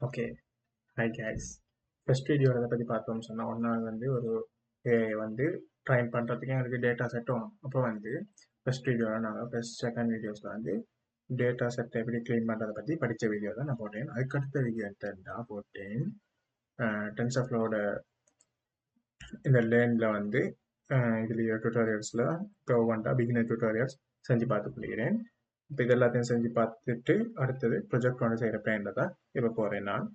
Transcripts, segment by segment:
Okay. Hi guys. First வீடியோவில் எதை பற்றி பார்த்தோம்னு சொன்னால் ஒன்றாவது ஒரு AI ட்ரைன் பண்ணுறதுக்கு எங்களுக்கு டேட்டா செட்டும் அப்போ ஃபர்ஸ்ட் வீடியோவில் நாங்கள் செகண்ட் வீடியோஸில் டேட்டா செட்டை எப்படி க்ளீன் பண்ணுறதை பற்றி படித்த வீடியோ தான் நான் போட்டேன். அதுக்கடுத்த வீடியோ எடுத்தா போட்டேன் டென்சர்ஃப்ளோட இந்த லேனில் இதுலேயே டுட்டோரியல்ஸில் இப்போ பிகினர் டுட்டோரியல்ஸ் செஞ்சு பார்த்துக்கொள்கிறேன். இப்போ இது எல்லாத்தையும் செஞ்சு பார்த்துட்டு அடுத்தது ப்ரொஜெக்ட் செய்கிற பிளானில் தான் இப்போ போகிறேன் நான்.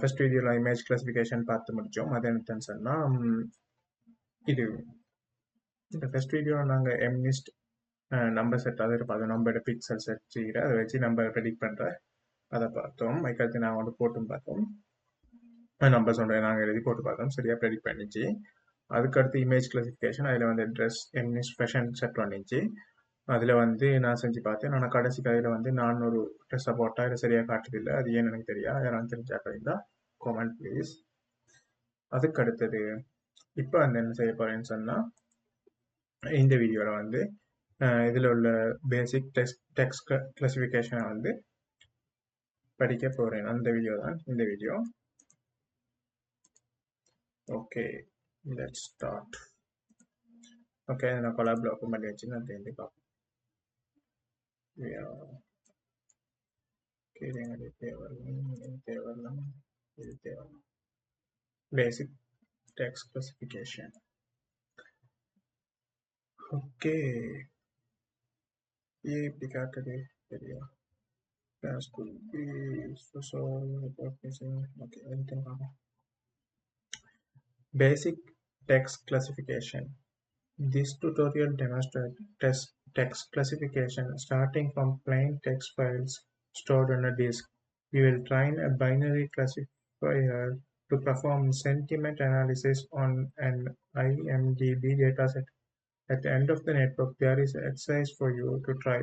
ஃபர்ஸ்ட் வீடியோவில் இமேஜ் கிளாசிஃபிகேஷன் பார்த்து முடித்தோம். அது என்னன்னு சொன்னால் இது இந்த ஃபர்ஸ்ட் வீடியோவில் நாங்கள் எம்னிஸ்ட் நம்பர் செட் அதை பார்த்தோம். நம்பரோட பிக்சல் செட் செய்கிற அதை வச்சு நம்பர் ப்ரெடிக்ட் பண்ணுற அதை பார்த்தோம். அதுக்கடுத்து நாங்கள் போட்டும் பார்த்தோம். நம்பர் சொல்கிறேன் நாங்கள் எழுதி போட்டு பார்த்தோம். சரியாக ப்ரெடிக்ட் பண்ணிச்சு. அதுக்கடுத்து இமேஜ் கிளாசிஃபிகேஷன் அதில் ட்ரெஸ் எம்னிஸ்ட் ஃபேஷன் செட் பண்ணிச்சு. அதில் நான் செஞ்சு பார்த்தேன். ஆனால் கடைசி கையில் நான் ஒரு ட்ரெஸ்ஸை போட்டால் இதை சரியாக காட்டுதில்லை. அது ஏன்னு எனக்கு தெரியாது. யாராவது தெரிஞ்சாக்க இருந்தால் கமெண்ட் ப்ளீஸ். அதுக்கு அடுத்தது இப்போ என்ன செய்ய போகிறேன்னு சொன்னால் இந்த வீடியோவில் இதில் உள்ள பேசிக் டெக்ஸ்ட் கிளாசிஃபிகேஷனை படிக்க போகிறேன். அந்த வீடியோ தான் இந்த video. Okay, let's start. Okay, நான் கொலாப் ஓப்பன் பண்ணி வச்சு நான் தெரிஞ்சு பார்ப்பேன். Basic text classification. Okay, ये दिखाते area class could be so okay, anything. Basic text classification. This tutorial demonstrates text classification starting from plain text files stored on a disk. We will train a binary classifier to perform sentiment analysis on an IMDb dataset. At the end of the network, there is an exercise for you to try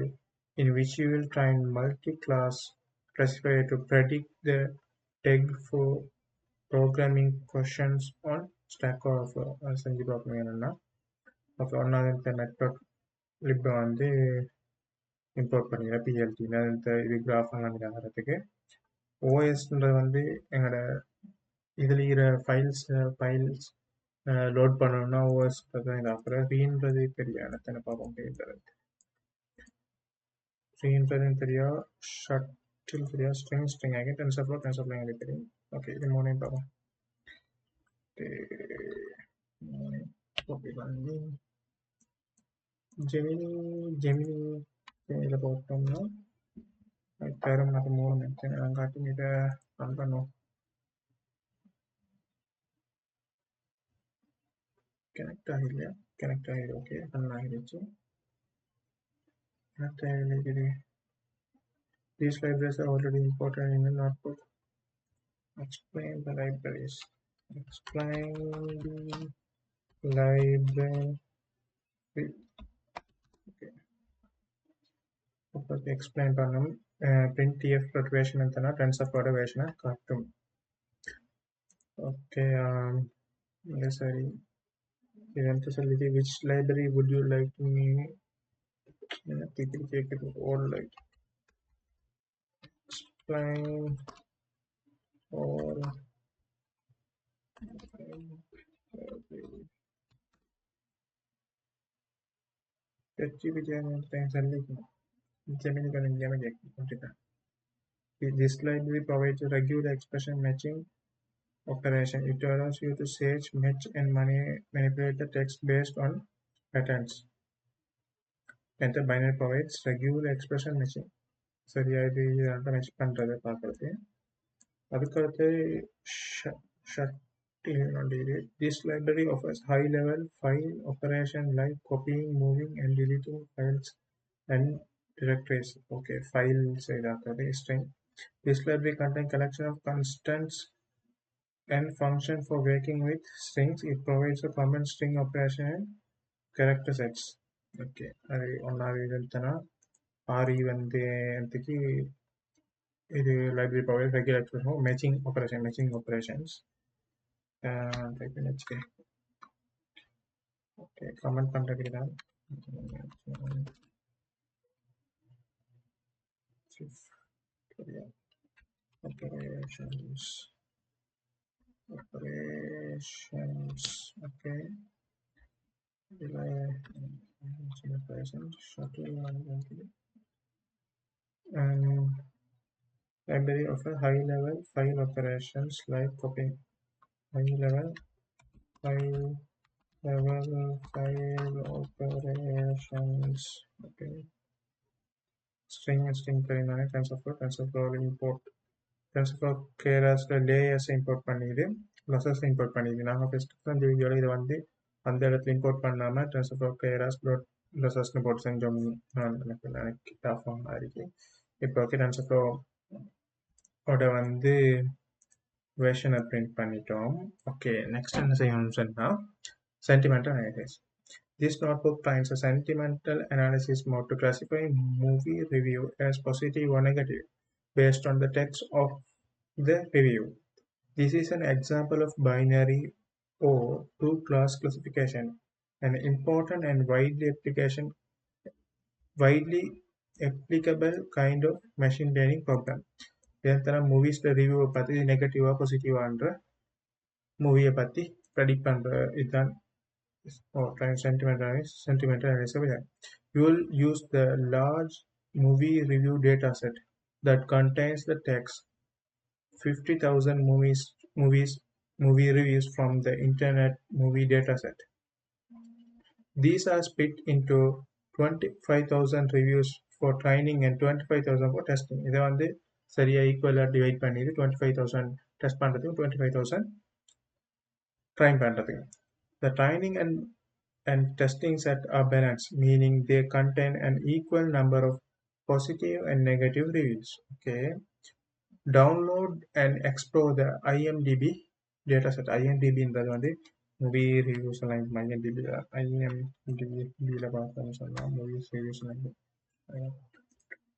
in which you will train multi-class classifier to predict the tag for programming questions on Stack Overflow. செஞ்சு பார்க்கணும் என்னன்னா அப்போ ஒன்றாவது network லிப்பை import பண்ணிக்கிறேன் பிஎல்டியில். இது graph ஆகிறதுக்கு ஓஎஸ்ன்றது எங்களோட இதில் இருக்கிற ஃபைல்ஸ் லோட் பண்ணணும்னா ஓஎஸ் தான் இதாக்குற. ரீன்றது தெரியும் எனக்கு பார்ப்போம். ரீன்றது தெரியும், ஷட்டில் தெரியும், ஸ்ட்ரிங் ஆகி டென்சர்ஃப்ளோ எங்களுக்கு தெரியும். ஓகே, இது மூணையும் பார்ப்போம். ஓகே, ஜெமினி இதில் போட்டோம்னா தரும். నాకు 3 மென்ஷன் காட்டி இதை ரன் பண்ணுவோம். கனெக்ட் ஆகிடலையா? கனெக்ட் ஆகிடு. ஓகே, ரன் ஆகிடுச்சு. கனெக்ட் ஆகிடுது. These libraries are already imported in the notebook. Explain the libraries. Explain the library. Okay. அப்போ எக்ஸ்பிளைன் பண்ணணும். printf version எத்தனா TensorFlow version காட்டும். ஓகே, இது சரி. இது என்ன சொல்லுது? which library would you like me கேட்குது. all like explain all This library provides a regular expression matching operation. It allows you to search, match, and manipulate the text based on patterns. And the binary provides regular expression matching. சரியா இது match பண்ணுறதை பார்க்குறது. அதுக்கடுத்து This library offers high-level file operation like copying, moving, and deleting files and directories. Okay, files string. This library contains collection of constants and function for working with strings. It provides a common string operation and character sets. Okay, அது ஒன்றாவது எழுத்தனா RE இது library provides regular expression for matching operations. Okay, comment பண்ணுறதுக்கு தான். Okay, operations. Okay, delay operation shuttle and library of a high level file operations like copying high level file operations. Okay, string and string perimeter TensorFlow import TensorFlow keras layers import பண்ணிது losses import பண்ணிது நாங்க first இந்த வீடியோல இத வந்து அந்த இடத்துல import பண்ணாம TensorFlow keras losses போட்டு செஞ்சோம் எனக்கு கிட்ட ஃபார்ம் ஆயிருக்கு இப்போ ஓகே TensorFlow ஓட வந்து வெர்ஷனை பிரிண்ட் பண்ணிட்டோம் ஓகே நெக்ஸ்ட் என்ன செய்யணும்னு சொன்னா sentimental analysis. This notebook finds a sentimental analysis mode to classify movie review as positive or negative based on the text of the review. This is an example of binary or two-class classification, an important and widely applicable kind of machine learning problem. இதன் movies ரிவ்யூவை பார்த்து நெகட்டிவா பாசிட்டிவான்ற மூவியை பற்றி predict பண்ணுற இதுதான் sentimental analysis. You will use the large movie review dataset that contains the text 50,000 movie reviews from the internet movie dataset. These are split into 25,000 reviews for training and 25,000 for testing. இதை வந்து சரியா ஈக்குவலாக divide பண்ணிட்டு 25,000 test பண்ணுறதுக்கும் 25,000 drain பண்ணுறதுக்கும் The training and testing set are balanced, meaning they contain an equal number of positive and negative reviews. Okay. Download and explore the IMDb dataset. IMDb என்றது வந்து movie reviews எல்லாம் IMDbல பார்த்தோம்னு சொன்னால் movies reviews எல்லாம்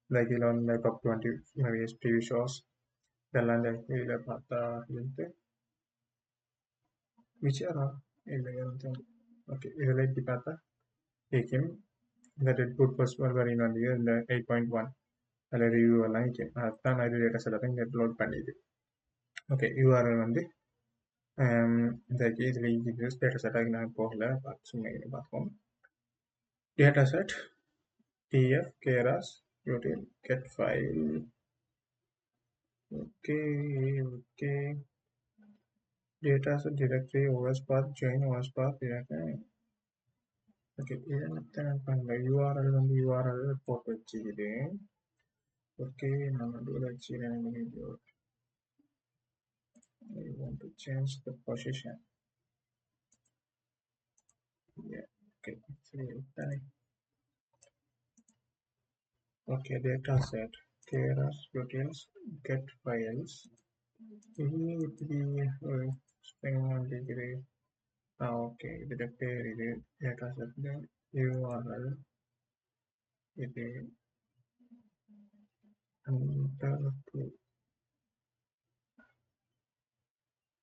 like இதில் வந்து top 20 movies TV shows இதெல்லாம் இதில் பார்த்தா இருந்து விஜயரா இல்லை ஓகே இதில் இப்படி பார்த்தா ஏகேம் இந்த ரெட்புட் ஃபர்ஸ்ட் வரையும் வந்து இந்த 8.1 அதில் ரிவ்யூ எல்லாம் அதுதான் நான் இது டேட்டா செட் இங்கே அப்லோட் பண்ணிது ஓகே யூஆர்எல் வந்து இந்த இதில் டேட்டா செட்டாக நான் போகல பார்த்து சும்மா இங்கே பார்ப்போம் data set TF Keras util get file okay okay data set directory OS path join OS path directory okay இதெல்லாம் பண்ணல URL வந்து URL போட்டு வச்சுக்கிறேன் okay நான் நடுவில் வச்சுக்கிறேன் I want to change the position yeah okay okay data set keras utils get files okay ഇതിന്റെ പേര് ഇത് ഡാറ്റാ സെറ്റിന്റെ URL ഇത്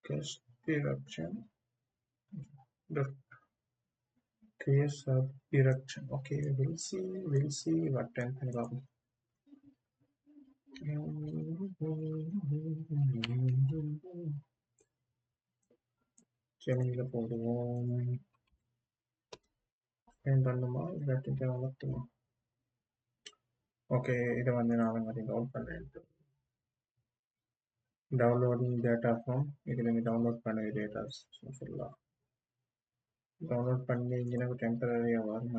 cast direction case of direction okay we'll see what time ஜெமினில போடுவோம் பண்ணுமா இல்லாட்டி வளர்த்துமா ஓகே இதை வந்து நான் மாதிரி டவுன் பண்ணுறேன் டவுன்லோடிங் டேட்டா ஃப்ரம் இதில் நீங்கள் டவுன்லோட் பண்ண டேட்டாஸ் ஃபுல்லாக டவுன்லோட் பண்ணிங்கன்னா டெம்பரரியாக வரும்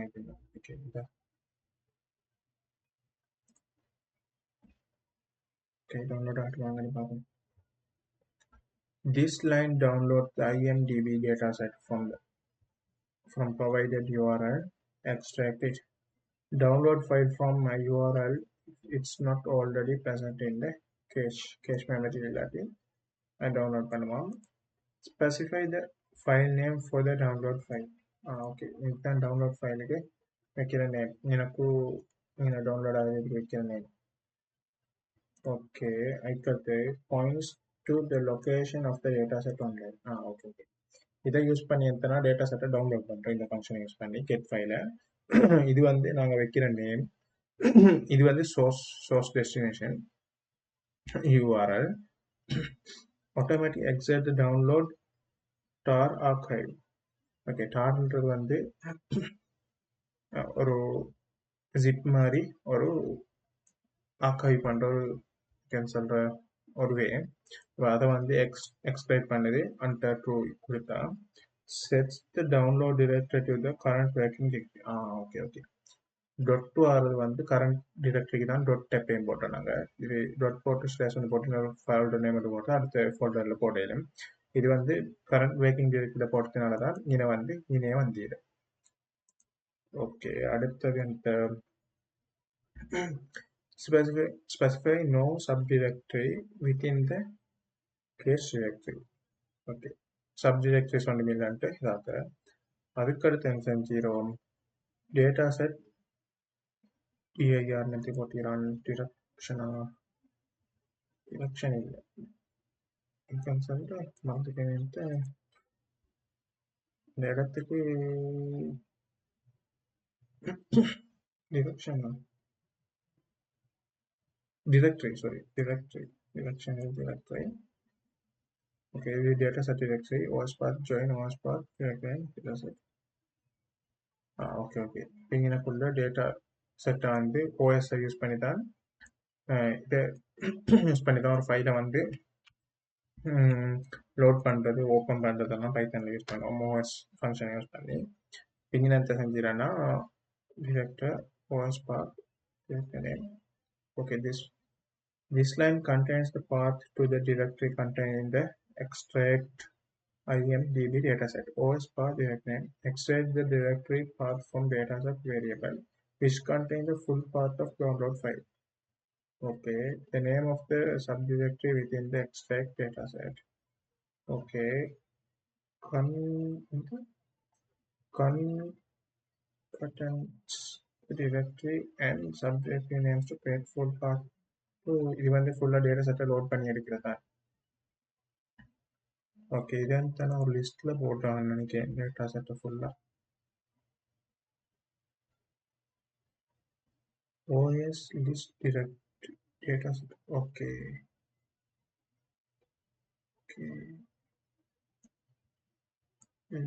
ஓகே இதா ஓகே டவுன்லோட் ஆகிட்டு பார்ப்போம் This line downloads the IMDb dataset from provided URL, extract it. Download file from my URL. It's not already present in the cache memory relative. I download பண்ணுவோம். Specify the file name for the download file. Okay. இதுதான் download fileக்கு வைக்கிற name. எனக்கு download ஆகிறதுக்கு வைக்கிற name. Okay. அடுத்து points to the location of the dataset online. Okay. இதை use பண்ணி எத்தனை டேட்டா செட்டை டவுன்லோட் பண்ணுறோம் இந்த ஃபங்க்ஷனை யூஸ் பண்ணி கெட் ஃபைலை இது வந்து நாங்கள் வைக்கிற நேம் இது வந்து source destination URL automatic exit the download tar archive. Okay, டார்ன்றது வந்து ஒரு ஜிப் மாதிரி ஒரு ஆர்கைவ் பண்ணுற ஒரு சொல்கிற ஒரு வே. அதை வந்து எக்ஸ்பிளைன் பண்ணுது அந்த ட்ரூ கொடுத்தா sets the download directory to the current working directory. Okay okay. Dot டூ ஆறது வந்து கரண்ட் டிரெக்டரிக்கு தான் டொட் எப்பயும் போட்டோம் நாங்கள். இது டொட் போட்டு ஸ்டேஷன் போட்டு ஃபோல்டர் நேம் போட்டு அடுத்த ஃபோல்டரில் போடலும். இது வந்து கரண்ட் ஒர்க்கிங் டிரெக்டரியில் போட்டதுனால தான் இதை வந்து இனே வந்தீடு. ஓகே, அடுத்தது இந்த specify no subdirectory within the case directory. Okay, subdirectories ஒன்று இல்லைன்ட்டு இதாக்க. அதுக்கடுத்து என்ன செஞ்சிடும், டேட்டா செட் டிஐஆர் நெத்தி போட்டிடான். டிரெக்ஷன் இல்லை சொல்லிட்டு மாற்றிக்கிட்டு இந்த இடத்துக்கு direction directory, sorry, direction is directory. Okay, the data set directory, OS path, join OS path, directory, data set. Okay, okay. இங்கனக்குள்ள டேட்டா செட்டை வந்து OS யூஸ் பண்ணி தான் இதை யூஸ் பண்ணி தான் ஒரு ஃபைலை வந்து லோட் பண்ணுறது, ஓப்பன் பண்ணுறதெல்லாம் பைத்தனில் யூஸ் பண்ணுவோம். OS ஃபங்க்ஷனை யூஸ் பண்ணி இங்கே செஞ்சிடறேன்னா director OS path, directory. Okay, this line contains the path to the directory contained in the extract imdb dataset. OS path directory extract the directory path from dataset variable which contains the full path of download file. Okay, the name of the subdirectory within the extract dataset. Okay, contains the directory and subdirectory names to create full path. இது வந்து ஃபுல்லாக data செட்டை load பண்ணி எடுக்கிறதா. Okay, இதான் தானே ஒரு லிஸ்ட்டில் போடுறாங்கன்னு நினைக்கிறேன் டேட்டா செட்டை ஃபுல்லாக. OS list direct data set. Okay, okay.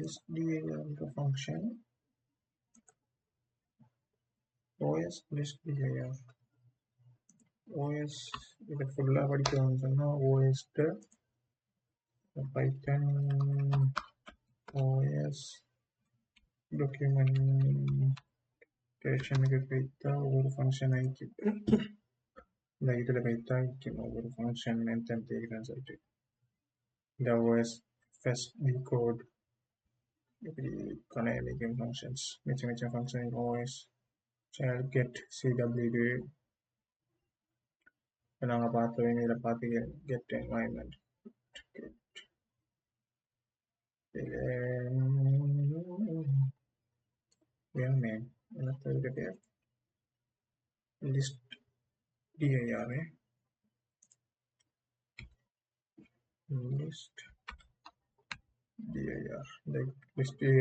List dir function. OS list dir. OS இது ஃபுல்லாக படிக்கணும்னு சொன்னால் OS Python OS documentation போய்த்தா ஒவ்வொரு ஃபங்க்ஷன் ஆகிக்கு. இந்த இதில் போய்த்தா ஆகிக்கும் ஒவ்வொரு ஃபங்க்ஷன் மென்ஷன் தேவைன்னு சொல்லிட்டு. இந்த OS first decode இப்படி கனெக்டிங் ஃபங்க்ஷன்ஸ் மிச்சம் function OS child get CWD நாங்கள் பார்த்து இதில் பார்த்து get environment name என்னத்துக்கு பேர் list dir list dir like list dir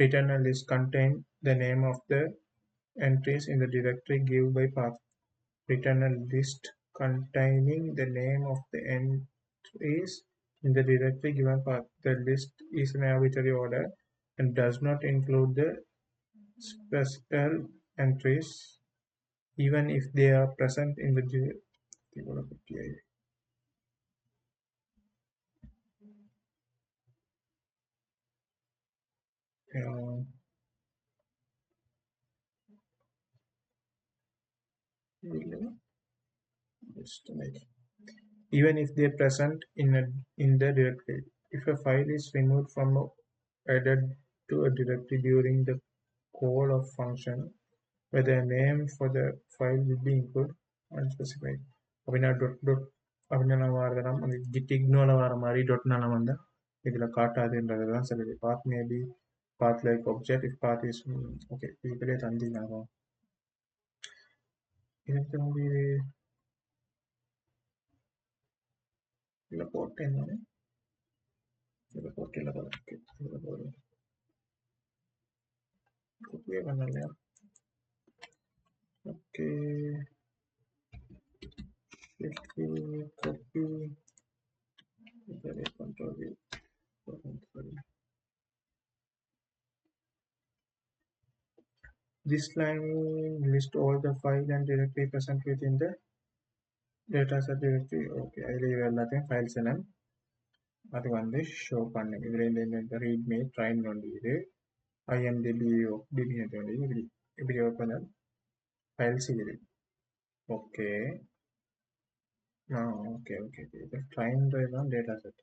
return a list contain the name of the entries in the directory given by path. Return a list containing the name of the entries in the directory given path. The list is in arbitrary order and does not include the special entries even if they are present in the directory. Even if they are present in the directory. If a file is removed from added to a directory during the call of function, whether a name for the file will be included unspecified. அப்படின்னா dot அப்படின்னா வரதெல்லாம் அந்த git ignore வர மாதிரி dotனால வந்து இதில் காட்டாதுன்றது தான் சொல்லுது. path may be path like object if path is okay. இதுலேயே தந்தினாகும் இதுக்கு வந்து இதில் போட்டேன் நான் இதில் போட்டில்ல போல இதில் போடு குப்பையே பண்ணலையா. Okay, Control V. This line lists all the file and directory present within the dataset directory. Okay, I leave everything files and அது வந்து ஷோ பண்ணுங்க. இதில் இந்த ரீட்மி ட்ரைன் வந்து இது IMDb DB வந்து இப்படி இப்படி ஓப்பன் ஃபைல்ஸ் இது. ஓகே ஓகே ஓகே இது ட்ரைன்றது தான் data set,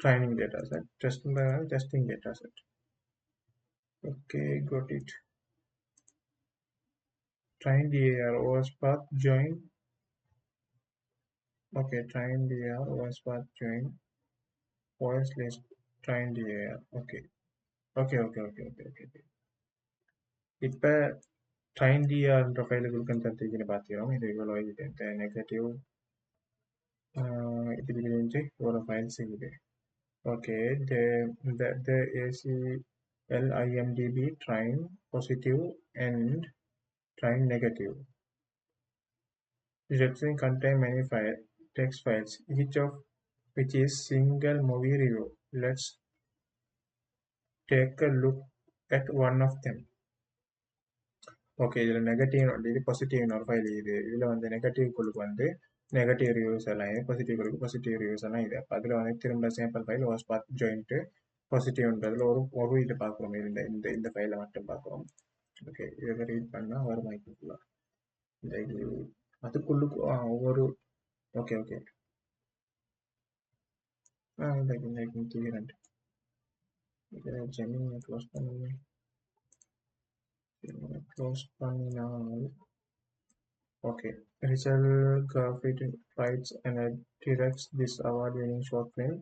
training data set, testing data set. Okay, got it. Train DAR OS path join. Okay, train DAR OS path join OS list train DAR. Okay. இப்போ train DAR என்ற ஃபைலுக்கு தந்திக்கின்னு பார்த்துக்கிறோம். இது இவ்வளோ இது negative இப்படி இருந்து ஒரு ஃபைல் செய்யுது. Okay, the ACL IMDb train positive and train negative. Directory contain many text files, each of which is single movie review. Let's take a look at one of them. Okay, இதில் negative இது பாசிட்டிவ்னு ஒரு file இது. இதில் வந்து நெகட்டிவ்குள்ளுக்கு வந்து negative reviews எல்லாம் இது, பாசிட்டிவ்குள்ளுக்கு positive reviews எல்லாம் இது. அப்போ அதில் வந்து திரும்ப sample file was part joint பாசிட்டிவ்ன்றதில் ஒரு இது பார்க்குறோம். இந்த ஃபைலை மட்டும் பார்க்குறோம். ஓகே, இதை ரீட் பண்ணால் வரும் வாய்ப்புக்குள்ள இந்த இது அதுக்குள்ளுக்கு ஒவ்வொரு ஓகே இந்த கிளியரண்ட் இதை ஜெமினியை க்ளோஸ் பண்ணினால் okay, Rachel Garfield writes and directs this award-winning short film,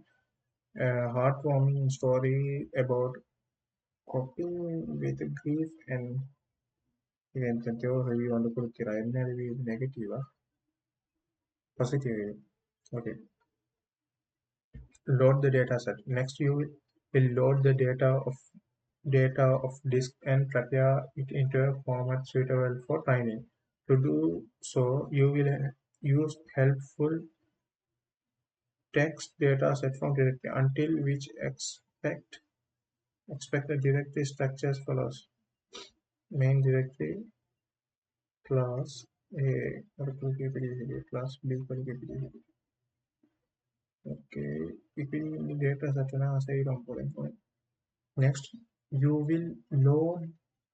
a heartwarming story about coping with grief and review on the Kurkira. Negative, positive. Okay. Load the data set. Next, you will load the data of disk and prepare it into a format suitable for training. To do so, you will use helpful text data set from directory until which expect the directory structure as follows. Main directory, class A, class B. Okay, if the data set next, you will load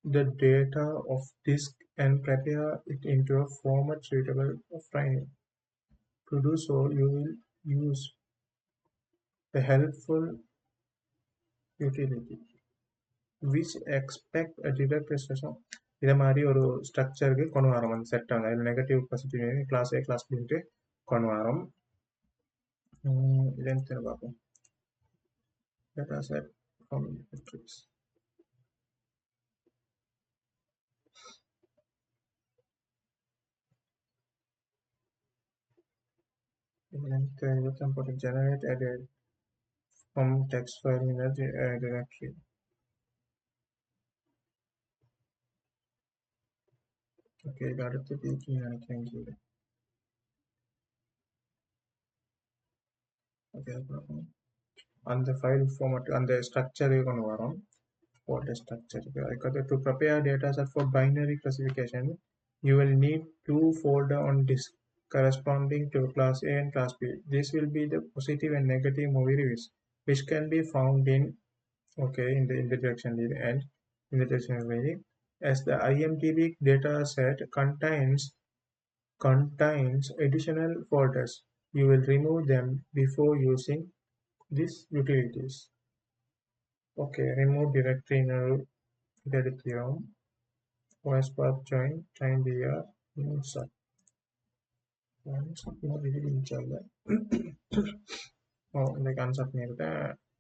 the data of disk and prepare it into a format suitable for training. To do so, you will use the helpful utility which expect a directory structure. இதை மாதிரி ஒரு ஸ்ட்ரக்சருக்கு கொண்டு வரோம். அந்த set ஆகும். அதில் negative positive class A class பின்ட்டு கொண்டு வரோம். இதை பார்ப்போம். Data set from metrics. Generate added from text file in the directory. Okay, இது அடுத்து பீக்கிங் நினைக்கிறேன். ஓகே, அந்த ஃபைல் ஃபார்மேட் அந்த ஸ்ட்ரக்சருக்கு கொண்டு வரோம். folder structure. To prepare data set for binary classification, you will need two folders on disk corresponding to class A and class B. This will be the positive and negative movie reviews, which can be found in the direction and in the direction as the IMDb data set contains additional folders. You will remove them before using these utilities. Okay, remove directory directory OS path join train DAR insert. like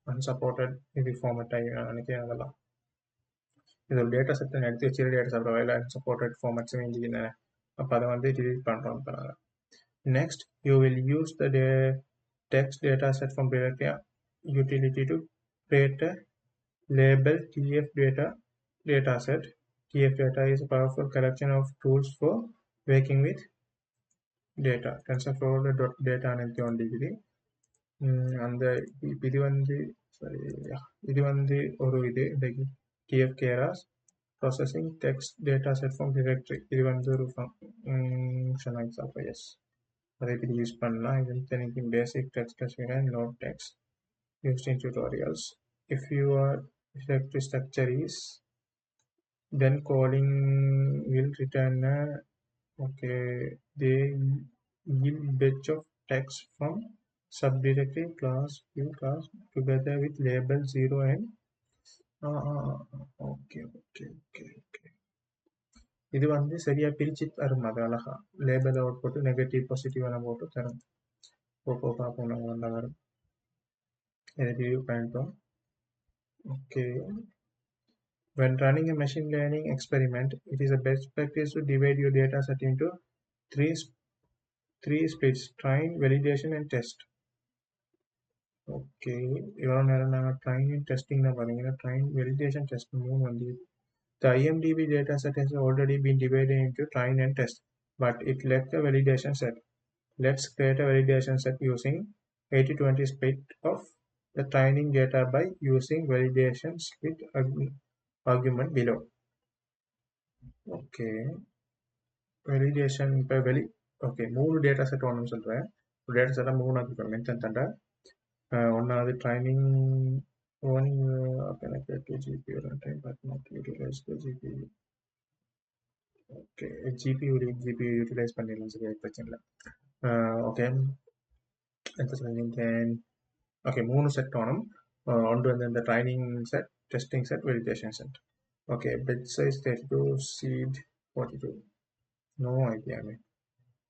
unsupported இது format நினைக்கிறேன். அதெல்லாம் இது ஒரு data set எடுத்து வச்சு data set unsupported formats வேண்டியிருந்தேன். அப்போ அதை வந்து delete பண்ணுறோம். Next, you will use the text data set from directory utility to create a label TF data set. TF data is a powerful collection of tools for working with data டென்சர்ஃப்ளோவோட data அனைத்து ஒன்றிக்குது. அந்த இது வந்து sorry இது வந்து ஒரு இது இந்த TF Keras processing text data set from directory. இது வந்து ஒரு ஃபங்க்ஷன் எக்ஸாம்பிள். எஸ், அதை இப்படி யூஸ் பண்ணலாம். இது தனிக்கு basic text and load text used in tutorials. If your directory structure is, then calling will return a they yield batch of text from subdirectory class view class together with label 0 and okay. இது வந்து சரியா பிரிச்சு தரும். அது அழகா label out போட்டு negative positive எல்லாம் போட்டு தரும். பார்ப்போம் நம்ம நல்லா வரும். இதை ரிவ்யூ பண்ணிட்டோம். Okay, when running a machine learning experiment, it is a best practice to divide your data set into three splits: train, validation, and test. Okay, இவ்வளோ நேரம் நாங்கள் train and testing தான் பார்த்தீங்கன்னா train, validation, test மூணு வந்து the IMDb data set has already been divided into train and test, but it left a validation set. Let's create a validation set using 80-20 split of the training data by using validation split argument below. Okay, validation இப்போ okay 3 data set ஒன்று சொல்கிறேன். ஒரு data செட்டாக 3 ஆக்கிப்பேன். Mention தண்டா ஒன்றாவது training one எனக்கு 2 GB வரும் time பார்த்து utilise GB. Okay, GB utilise பண்ணிடலாம், சரியா பிரச்சனை இல்லை. ஓகே, ఎంత சொல்லியிருக்கேன். ஓகே, 3 செட் வேணும். ஒன்று வந்து இந்த training set, testing set, validation set. Okay, batch size 32, seed 42. No idea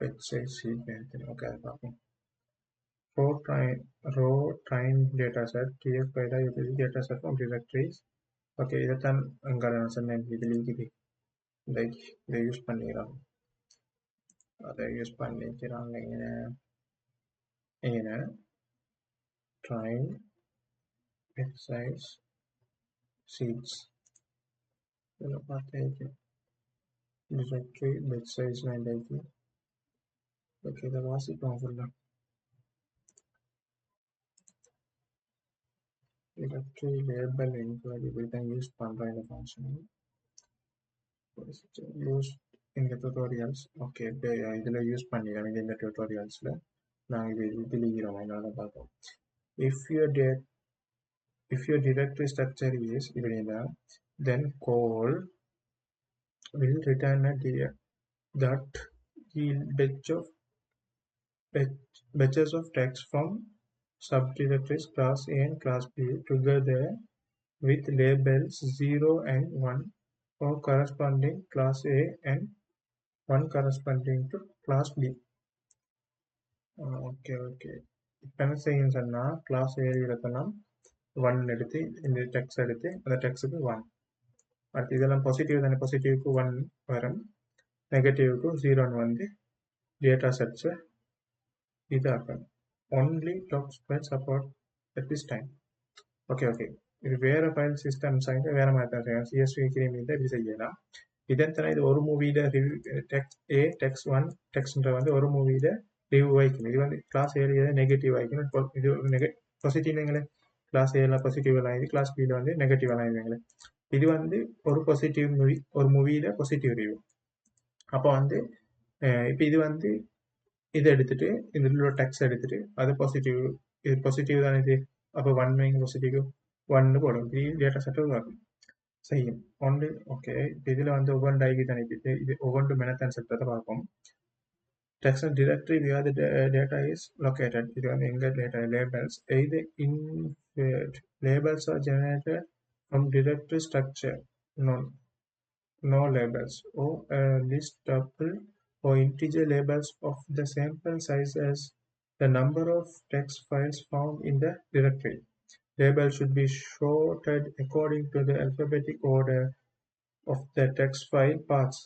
batch size seed 33. Okay, அதை பார்ப்போம். row train data set, TF data utility data set from directories. Okay, இதைத்தான் அங்கே நான் சொன்னேன். இதில் இருக்குது லைக் இதை யூஸ் பண்ணிக்கிறாங்க. அதை யூஸ் பண்ணிக்கிறாங்க. இங்கே train bed size seats இதில் பார்த்தேன். directory bed size 90. ஓகே, இதை வாசிப்போம் ஃபுல்லாக. directory label include we can use the function used in the tutorials. Okay, இதில் யூஸ் பண்ணிடுறேன் இந்த tutorialsல. நாங்கள் இதில் இருக்கிறோம், அதனால பார்ப்போம். if your directory structure is then call will return that batches of text from subdirectories class A and class B together with labels 0 and 1 for corresponding class A and 1 corresponding to class B. Okay. இப்போ என்ன செய்யும் சொன்னால் class ஏ எடுத்தலாம் 1 எடுத்து இந்த text எடுத்து அந்த டெக்ஸ்ட்டுக்கு 1. அடுத்து இதெல்லாம் பாசிட்டிவ் தானே, பாசிட்டிவ்க்கு 1 வரும், நெகட்டிவ்க்கு 0 வந்து டேட்டா செட்ஸை இதாக்கணும். Only docs file support at this time. Okay, இது வேறு ஃபைல் சிஸ்டம்ஸ் ஆகிட்டு வேறு மாதிரி தான் செய்யலாம். சிஎஸ்வி கிரீம் தான் இப்படி செய்யலாம். இதன் தானே இது ஒரு மூவியோட ரிவ்யூ டெக்ஸ்ட் ஏ டெக்ஸ்ட் 1 டெக்ஸ்ட்ன்ற வந்து ஒரு மூவியோட ரிவ்யூ வைக்கணும். இது வந்து கிளாஸ் ஏரியா நெகட்டிவ் ஆகிக்கணும். இது பாசிட்டிவ்ங்களே கிளாஸ் ஏல பாசிட்டிவ் எல்லாம் இது, கிளாஸ் பியில் வந்து நெகட்டிவ் எல்லாம் இதுங்களே. இது வந்து ஒரு பாசிட்டிவ் மூவி, ஒரு மூவியில் பாசிட்டிவ் ரிவ்யூ. அப்போ வந்து இப்போ இது வந்து இதை எடுத்துட்டு இந்த உள்ள டெக்ஸ்ட் எடுத்துட்டு அது பாசிட்டிவ், இது பாசிட்டிவ் தானே இது. அப்போ 1 பாசிட்டிவ் 1 போடும். டேட்டா செட்டு வரும் செய்யும் ஒன்று. ஓகே, இப்போ இதில் வந்து ஒவ்வொரு டைக்கு தானே இது ஒவ்வொன்று மெனத்தான் செட்டத்தை பார்ப்போம். text directory where the data is located. இது வந்து எங்க data labels. Either labels are generated from directory structure, no labels, or list tuple or integer labels of the sample size as the number of text files found in the directory. Labels should be sorted according to the alphabetic order of the text file paths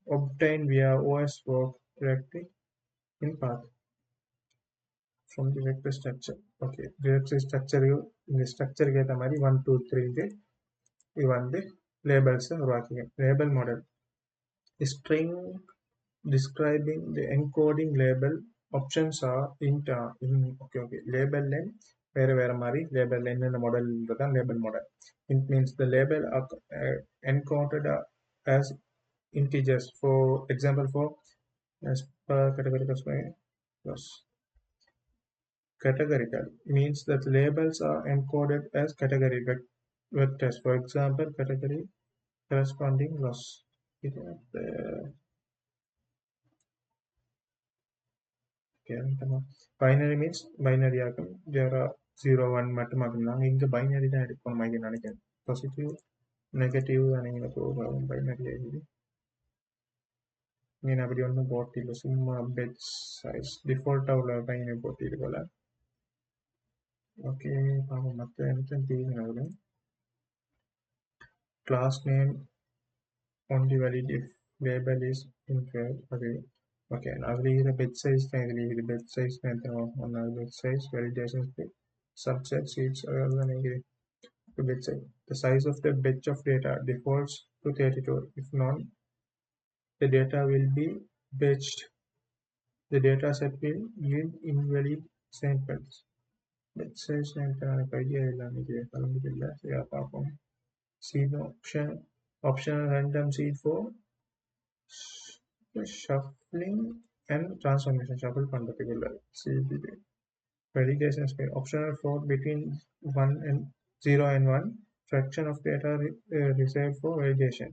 obtained via OS work directory in path from directory structure. Okay, directory structure இந்த ஸ்ட்ரக்சருக்கு ஏற்ற மாதிரி 1 2 3 இது வந்து லேபிள்ஸை உருவாக்கிங்க. Label model string describing the encoding label options are okay, label name வேற மாதிரி label என்னென்ன மாடல்ன்றதான் label model. It means the label are encoded as integers. For example, for as per categorical plus categorical means that labels are encoded as category vectors. For example, category corresponding loss. Binary means binary ஆகும். There are 0 1 மட்டுமாகும். நாங்க இங்க binary தான் எடுப்போம் மாதிரி நினைக்கிறேன். Positive negative அனைங்க போகும் binary ஆகுது. மீன் அப்படி ஒன்றும் போட்டில்லை, சும்மா பெட் சைஸ் டிஃபால்ட்டாக உள்ள binary போட்டிட்டு போல. ஓகே பாப்போம் மற்ற எனக்கு தெரியுது. Class name only valid if label is inferred. Okay, அதுல இருக்கிற bed size தான் இதுல இருக்குது. bed size தான் எத்தனை bed size validation subset seeds அதெல்லாம் இருக்குது. bed size, the size of the batch of data defaults to 32. If not, the data will be batched. The data set will yield invalid samples. bed size எனக்கு idea இல்லாம கலந்துட்டு சரியா பார்ப்போம். Seed optional random seed for shuffling and transformation. Shuffle பண்றதுக்குள்ள seed validation space optional for between 1 and 0 and 1 fraction of data reserved for validation.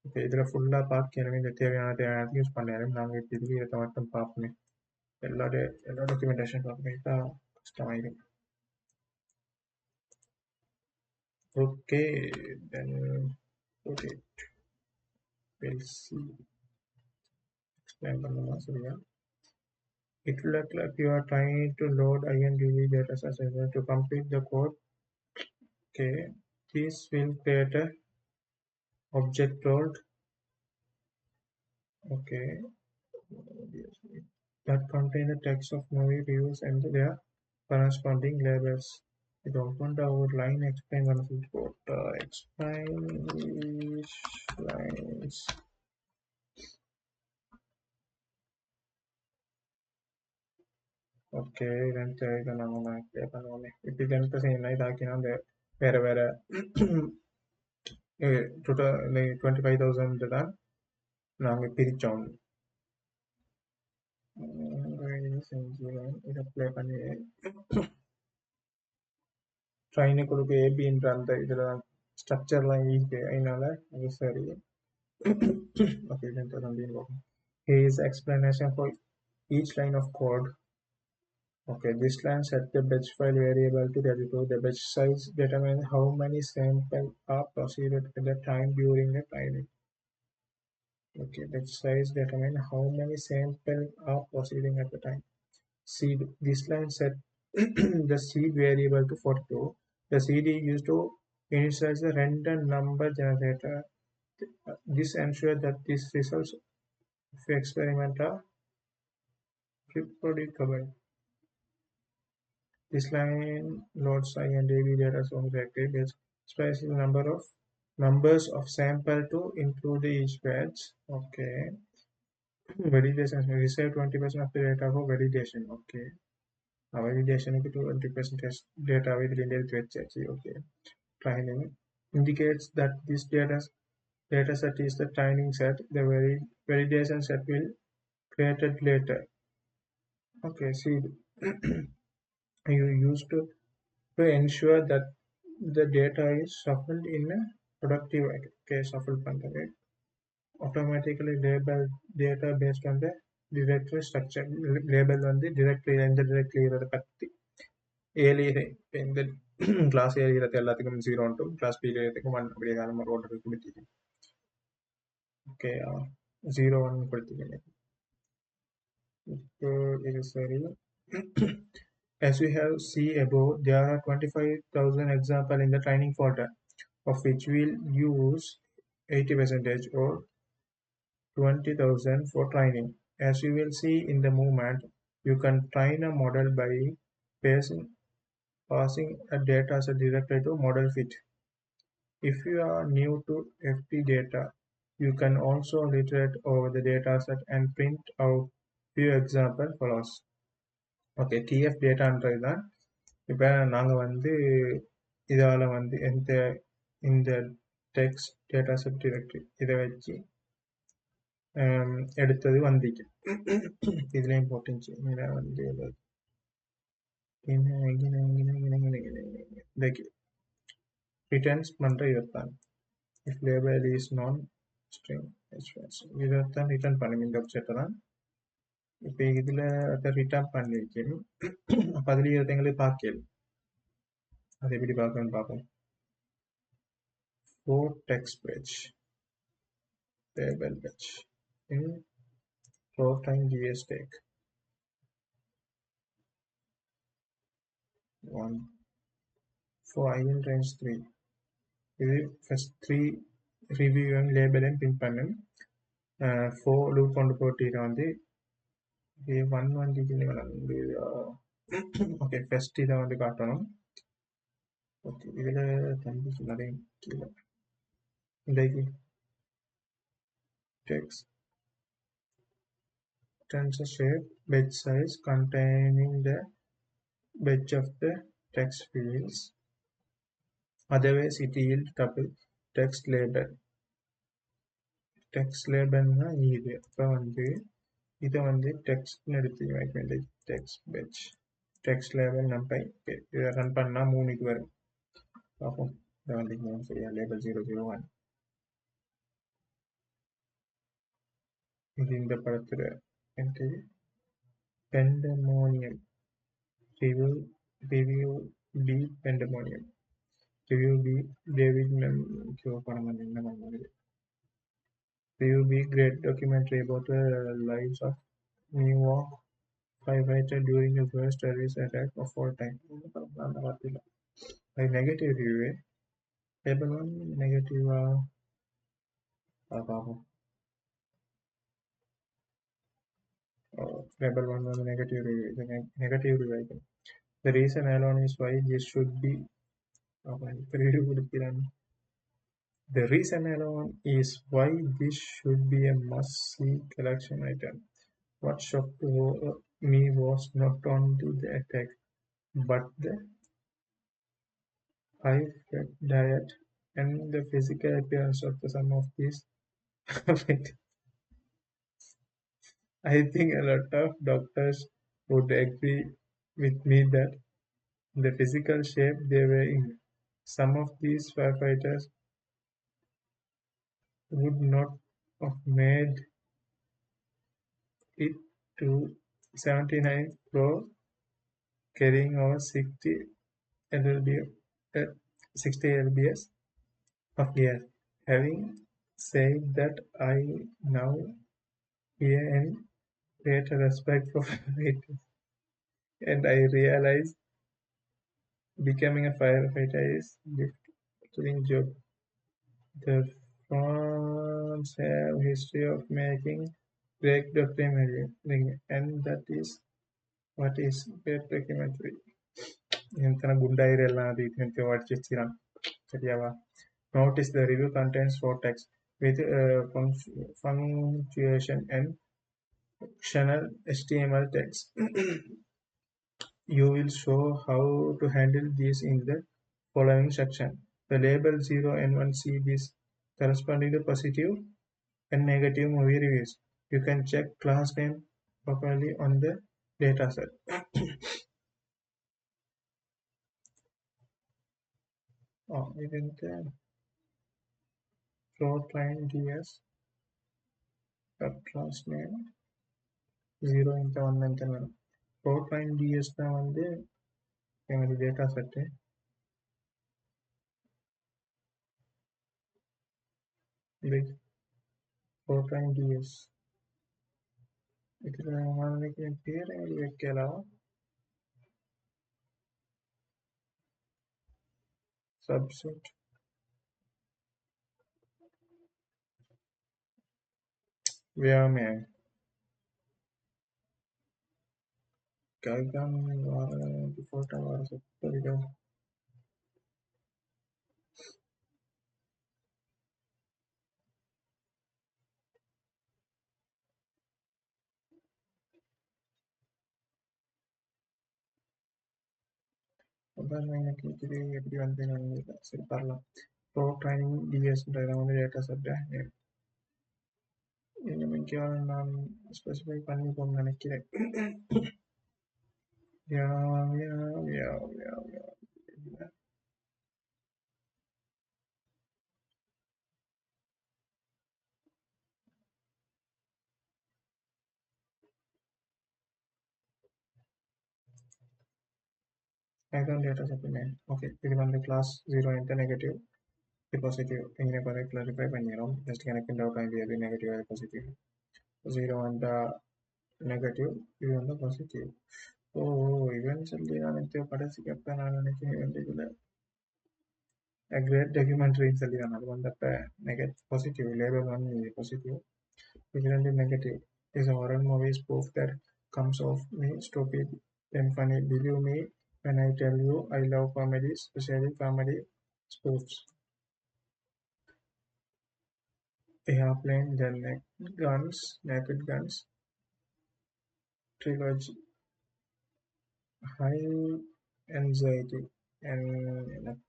Okay இதில் ஃபுல்லாக பார்க்க எனவே இந்த தேவையான யூஸ் பண்ணேன். நாங்கள் இப்போ இதுலேயே இதை மட்டும் பார்ப்போமே. எல்லா டாக்குமெண்டேஷன் பார்ப்போம். தான் கஷ்டமாயிடும். Okay then put it. We'll see. Explain பண்ணலாம் சரியா. It will look like you are trying to load INDB data sets to complete the code. Okay, this will create a object called okay that contain the text of movie reviews and their corresponding labels. It opened our line explain one of the code. Explain lines. Okay இதை நம்ம play பண்ணுவோமே. இப்போ இது என்ன செய்யணும், இதாக்கினா அந்த வேறு வேறு total இந்த 25,000 தான் நாங்கள் பிரித்தோம். செஞ்சுருவோம். இதை ப்ளே பண்ணி ட்ரைனு கொடுக்க ஏபின்ற அந்த இதில் ஸ்ட்ரக்சர்லாம் ஈஸி, அதனால அது சரி. ஓகே இதுன்ட்டு பார்ப்போம். Here is explanation for each line of code. Okay, this line set the batch file variable to 32. The batch size determines how many samples are processed at the time during the training. Okay, batch size determines how many samples are processing at the time. Seed. This line set the seed variable to 42. The seed is used to initialize the random number generator. This ensures that these results of the experiment are reproducible. This line loads INDB data from directory based specifies the numbers of sample to include each batch. Okay. Validation. We save 20% of the data for validation. Okay. Validation is 20% data within the batch. Okay. Training indicates that this data set is the training set. The validation set will created later. Okay. See. You used to ensure that the data is shuffled in a productive way. Okay, shuffle பண்றது automatically label data based on the directory structure. Label வந்து directory எந்த directory இருக்கிறத பற்றி ஏலியரை இந்த class ஏலியறது எல்லாத்துக்கும் 0 ண்டும் class B ஏலியறதுக்கும் 1 அப்படியே நம்ம order கொடுத்திருக்கோம். ஓகே 0 1 கொடுத்திருக்கேன். இப்போ இது சரி. As we have seen above, there are 25,000 examples in the training folder, of which we'll use 80% or 20,000 for training. As you will see in the movement, you can train a model by passing a data set directly to model fit. If you are new to FT data, You can also iterate over the dataset and print out few example follows. Okay TF டேட்டான்றது தான் இப்போ நாங்கள் வந்து இதால் வந்து இந்த text data set directory இதை வச்சு எடுத்தது வந்துச்சு. இதுலேயும் போட்டுச்சு இதில் வந்து ரிட்டர்ன்ஸ் பண்ணுற இதைத்தான் இஃப் லேபல் இஸ் நான் ஸ்ட்ரிங் இதைத்தான் ரிட்டர்ன் பண்ணுங்க இந்த வெப்சைட்டை தான். இப்போ இதில் அதை ரிட்டர்ன் பண்ணியிருக்கேன். அப்போ அதுலேயே எங்களுக்கு பார்க்கல, அது எப்படி பார்க்கணும்னு பார்ப்போம். for text page label page in row time gs tag 1 for I in range 3 இது first 3 review and label and print பண்ணும். for loop கொண்டு போட்டு இதை வந்து 1 வந்து ஓகே ஃபர்ஸ்ட் இதை வந்து காட்டணும். ஓகே இதில் தம்பி நிறைய கீழே இந்த text tensor shape batch size containing the batch of the text fields, otherwise it yield tuple text label. text label னா இது. இப்போ வந்து இதை வந்து டெக்ஸ்ட்னு எடுத்து வைக்க வேண்டியது text batch text label நம்ம இதை ரன் பண்ணால் 3 இது வரும். பார்ப்போம் இதை வந்து 3 சரியா label 001 இது இந்த படத்தில் எனக்கு pandemonium review b pandemonium review b David படம் வந்து என்ன பண்ணுறது review b great documentary about the lives of New York firefighter during the first terrorist attack of all time. அந்த வார்த்தையில் அது நெகட்டிவ் ரிவ்யூ. லேபல் 1 நெகட்டிவா பார்ப்போம். Rebel 1 was a negative review. Negative review. The reason alone is why this should be. The reason alone is why this should be a must-see collection item. What shocked me was not only the attack, but the high-fat diet and the physical appearance of some of these. I think a lot of doctors would agree with me that the physical shape they were in, some of these firefighters would not have made it to 79 Pro carrying over 60 lbs of gear. Having said that, I now hear and greater respect for firefighters, and I realize becoming a firefighter is a gift-giving job. The France have history of making great documentary, and that is what is great documentary. ಎಂತನ ಗುಂಡಾಯಿರೆಲ್ಲ ಅದು ಇದು ವಾಡ್ಚಿಚ್ಚಿರಾನ್ ಸರಿಯಾವಾ. Notice the review contains short text with punctuation and functional HTML text. You will show how to handle this in the following section. The label 0 and 1 see this corresponding to positive and negative movie reviews. You can check class name properly on the dataset. ಇದಕ್ಕೆ Floatline DS class name 0 ಅಂತ 1 ಅಂತ வரும். Floatline DS தான் வந்து எங்களுக்கு data set. Floatline DS இதில் நாளைக்கு பேர் எங்களுக்கு வைக்கலாம். Subset where man Kalgan default hours video. உதாரணம் எனக்கு இது எப்படி வந்து நான் சரி வரலாம். ப்ரோ ட்ரைனிங் டிஎஸ்ன்றதை வந்து டேட்டா செட்டை இன்னைக்கு நான் ஸ்பெசிஃபை பண்ணிப்போம்னு நினைக்கிறேன். யா யா யா யா யா Python data supplement. Okay, இது வந்து class 0 into negative positive இங்கே கூட clarify பண்ணிடும். Just எனக்கு டவுட் ஆகியது negative positive. 0 வந்து negative, இது வந்து positive. ஓ eventually நான் நினைச்ச கடைசிக்கு அப்போ நான் நினைக்கிறேன் இதில் a great documentary சொல்லி தான் அது வந்தப்போ negative positive label வந்து positive. இது ரெண்டு negative. Is a horror movie spoof that comes off me stupid and funny. Believe me when I tell you I love comedy, especially comedy spoofs. Airplane, The Naked Guns trilogy, High Anxiety, and எனக்கு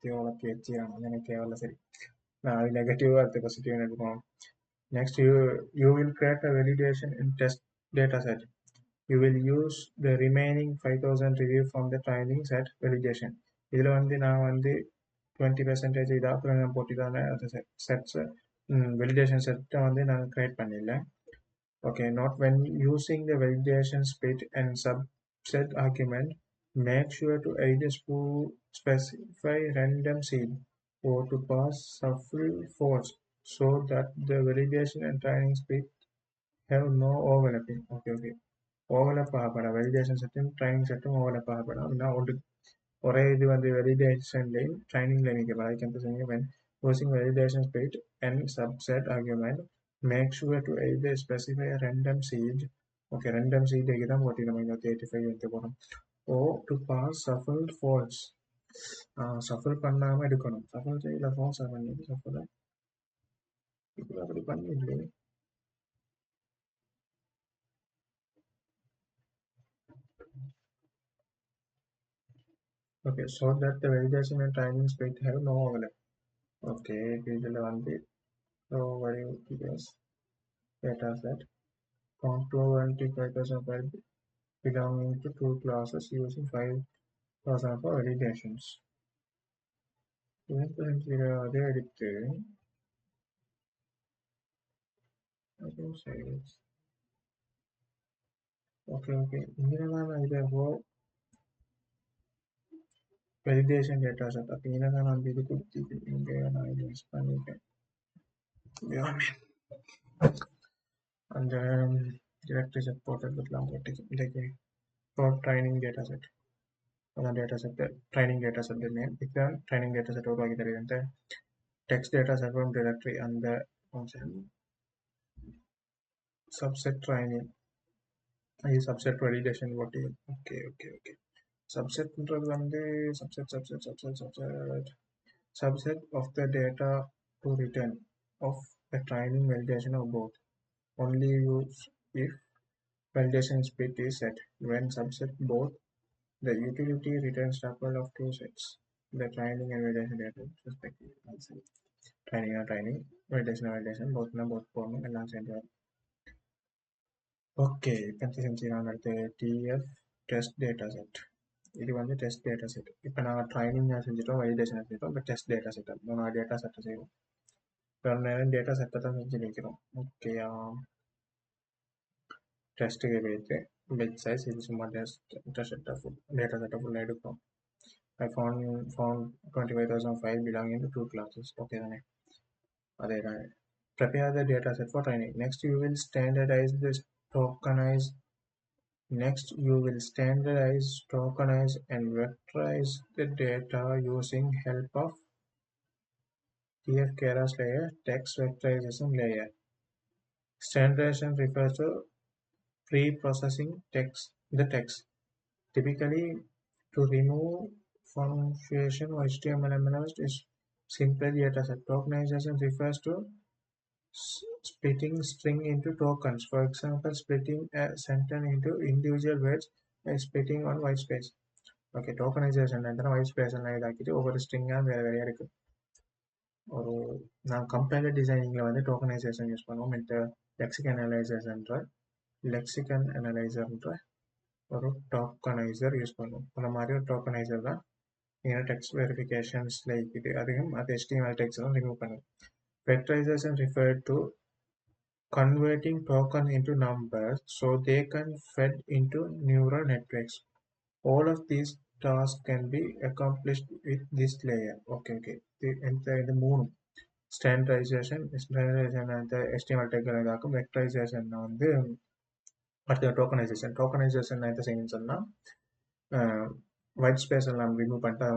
தேவையில்ல சரி நான் அது நெகட்டிவாக அடுத்த positive எடுக்கணும். Next, you will create a validation in test data set. You will use the remaining 5000 review from the training set validation. இதில் வந்து நான் வந்து 20% இதாக அப்புறம் நான் போட்டு தானே அது செட்ஸை validation செட்டை வந்து நான் create பண்ணிடல. Okay, not when using the validation split and subset argument, make sure to either specify random seed or to pass shuffle false so that the validation and training split have no overlapping. Okay. Overlap ஆகப்பட validation setting training setting overlap ஆகப்பட அப்படின்னா ஒரே இது வந்து validationலையும் trainingலையும் நிற்க வரைக்கும் சொன்னீங்க when using validation split and subset argument make sure to either specify a random seed. Okay, random seed தான் போட்டு நம்ம 85 எடுத்து போகிறோம். or to pass shuffle false. shuffle பண்ணாமல் எடுக்கணும். shuffle செய்யல false பண்ணி shuffle இப்போ அப்படி பண்ணிடலே. Okay, so that the validation and training split have no overlap. Okay, இதில் வந்து data set count 25,000 belonging to two classes using 5,000 for validations. அதே எடுத்து ஓகே இங்கே தான் இதை validation data set அப்போ இங்கே தான் நான் இது கொடுத்து இங்கே நான் இது மிஸ் பண்ணிட்டேன். அந்த directory set போட்டதுலாம் போட்டு இன்றைக்கு training data set அதான் data set training data set name இப்போ training data set உருவாக்கி தருது text data set from directory அந்த subset training இது subset validation போட்டு okay subsetன்றது வந்து subset of the data to return of the training validation of both. Only use if validation split is set. When subset both, the utility returns tuple of two sets. The training and validation data respectively. Training, validation, both forming and last end. Okay, consistency on the TF test data set. இது வந்து test data set. இப்போ நாங்கள் training செஞ்சுட்டோம், வைடேஷன் செஞ்சுட்டோம். இப்போ test data set மூணு data செட்டை செய்வோம். இப்போ நேரம் டேட்டா செட்டை தான் செஞ்சு வைக்கிறோம். ஓகேயா, டெஸ்ட்டுக்கு போயிட்டு பிக் சைஸ் இது சும்மா டேட்டா செட்டை ஃபுல்லாக எடுக்கும். I found 25,005 belonging to two classes. Okay தானே, அதே தான். Prepare the data set for training. Next you will standardize, tokenize and vectorize the data using help of TF Keras layer, text vectorization layer. Standardization refers to pre-processing the text. Typically, to remove punctuation or HTML is simple data set. Tokenization refers to splitting string into tokens. For example, splitting a sentence into individual words and splitting on white space. Okay, tokenisation எத்தனை white space எல்லாம் இதாக்கிட்டு ஒவ்வொரு ஸ்ட்ரிங்காக வேறு வேறையாக இருக்குது. ஒரு நான் compiler டிசைனிங்கில் வந்து tokenisation use பண்ணுவோம். இந்த லெக்சிகன் அனலைசர்ன்ற ஒரு டோக்கனைசர் யூஸ் பண்ணுவோம். அந்த மாதிரி ஒரு டோக்கனைசர் தான் நீங்கள் டெக்ஸ்ட் வெரிஃபிகேஷன்ஸில் இருக்குது. அதுவும் அது HTML டெக்ஸ்ட் எல்லாம் ரிமூவ் பண்ணுது. வெக்டரைசேஷன் referred to converting token into numbers so they can fed into neural networks. All of these tasks can be accomplished with this layer. Okay. இந்த மூணு ஸ்டாண்டர்டைசேஷன் அந்த HTML டெக்ல இதாக்கும். வெக்டரைசேஷன் வந்து அடுத்த டோக்கனைசேஷன் எந்த செய்யணும்னு சொன்னால் ஒயிட் ஸ்பேஸ் எல்லாம் ரிமூவ் பண்ணிட்டு,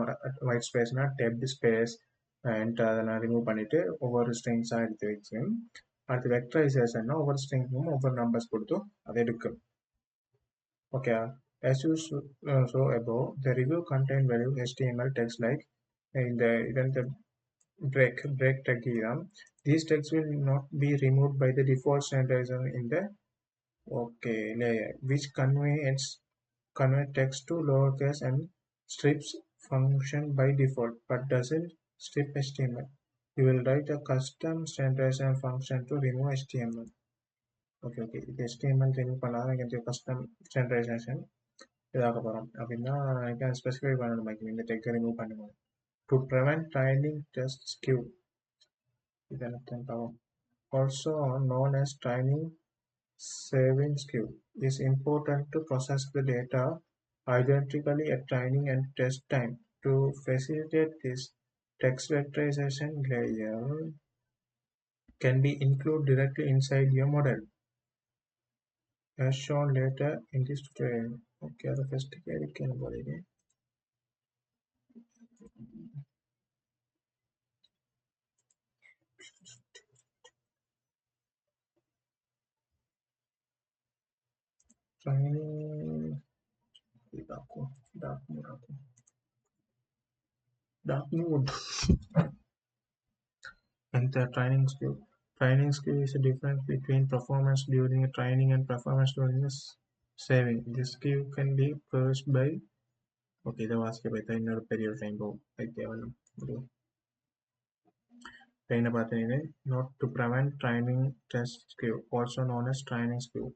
ஒயிட் ஸ்பேஸ்னா டெப்ட் ஸ்பேஸ் அதெல்லாம் ரிமூவ் பண்ணிட்டு ஒவ்வொரு ஸ்ட்ரிங்ஸாக எடுத்து வச்சு, அடுத்து வெக்டரைசேஷன்னா ஒவ்வொரு ஸ்ட்ரிங்கும் ஒவ்வொரு நம்பர்ஸ் கொடுத்து அதை எடுக்கும். Okay, as you saw above, the review contain value HTML text like the break tag here. These tags will not be removed by the default standardization in the layer, which convert text to lowercase and strips function by default, but doesn't strip HTML. You will write a custom standardization function to remove HTML. Okay, இது HTML remove பண்ணாதான் எனக்கு custom standardization இதாக போகிறோம். அப்படின்னா எனக்கு specify பண்ணணும், இந்த டெக்கை remove பண்ணுவோம். To prevent training test skew, இதெல்லாம் பார்ப்போம். Also known as training saving skew, is important to process the data identically at training and test time. To facilitate this, text vectorization layer can be included directly inside your model, as shown later in this tutorial. Okay, the first can body. Training dark mode and the training skew. Training skew is a difference between performance during training and performance during saving. This skew can be caused by the வாசிக்க பார்த்தா இன்னொரு பெரிய time போகும். ட்ரெயினை பார்த்தீங்கன்னா not to prevent training test skew, also known as training skew.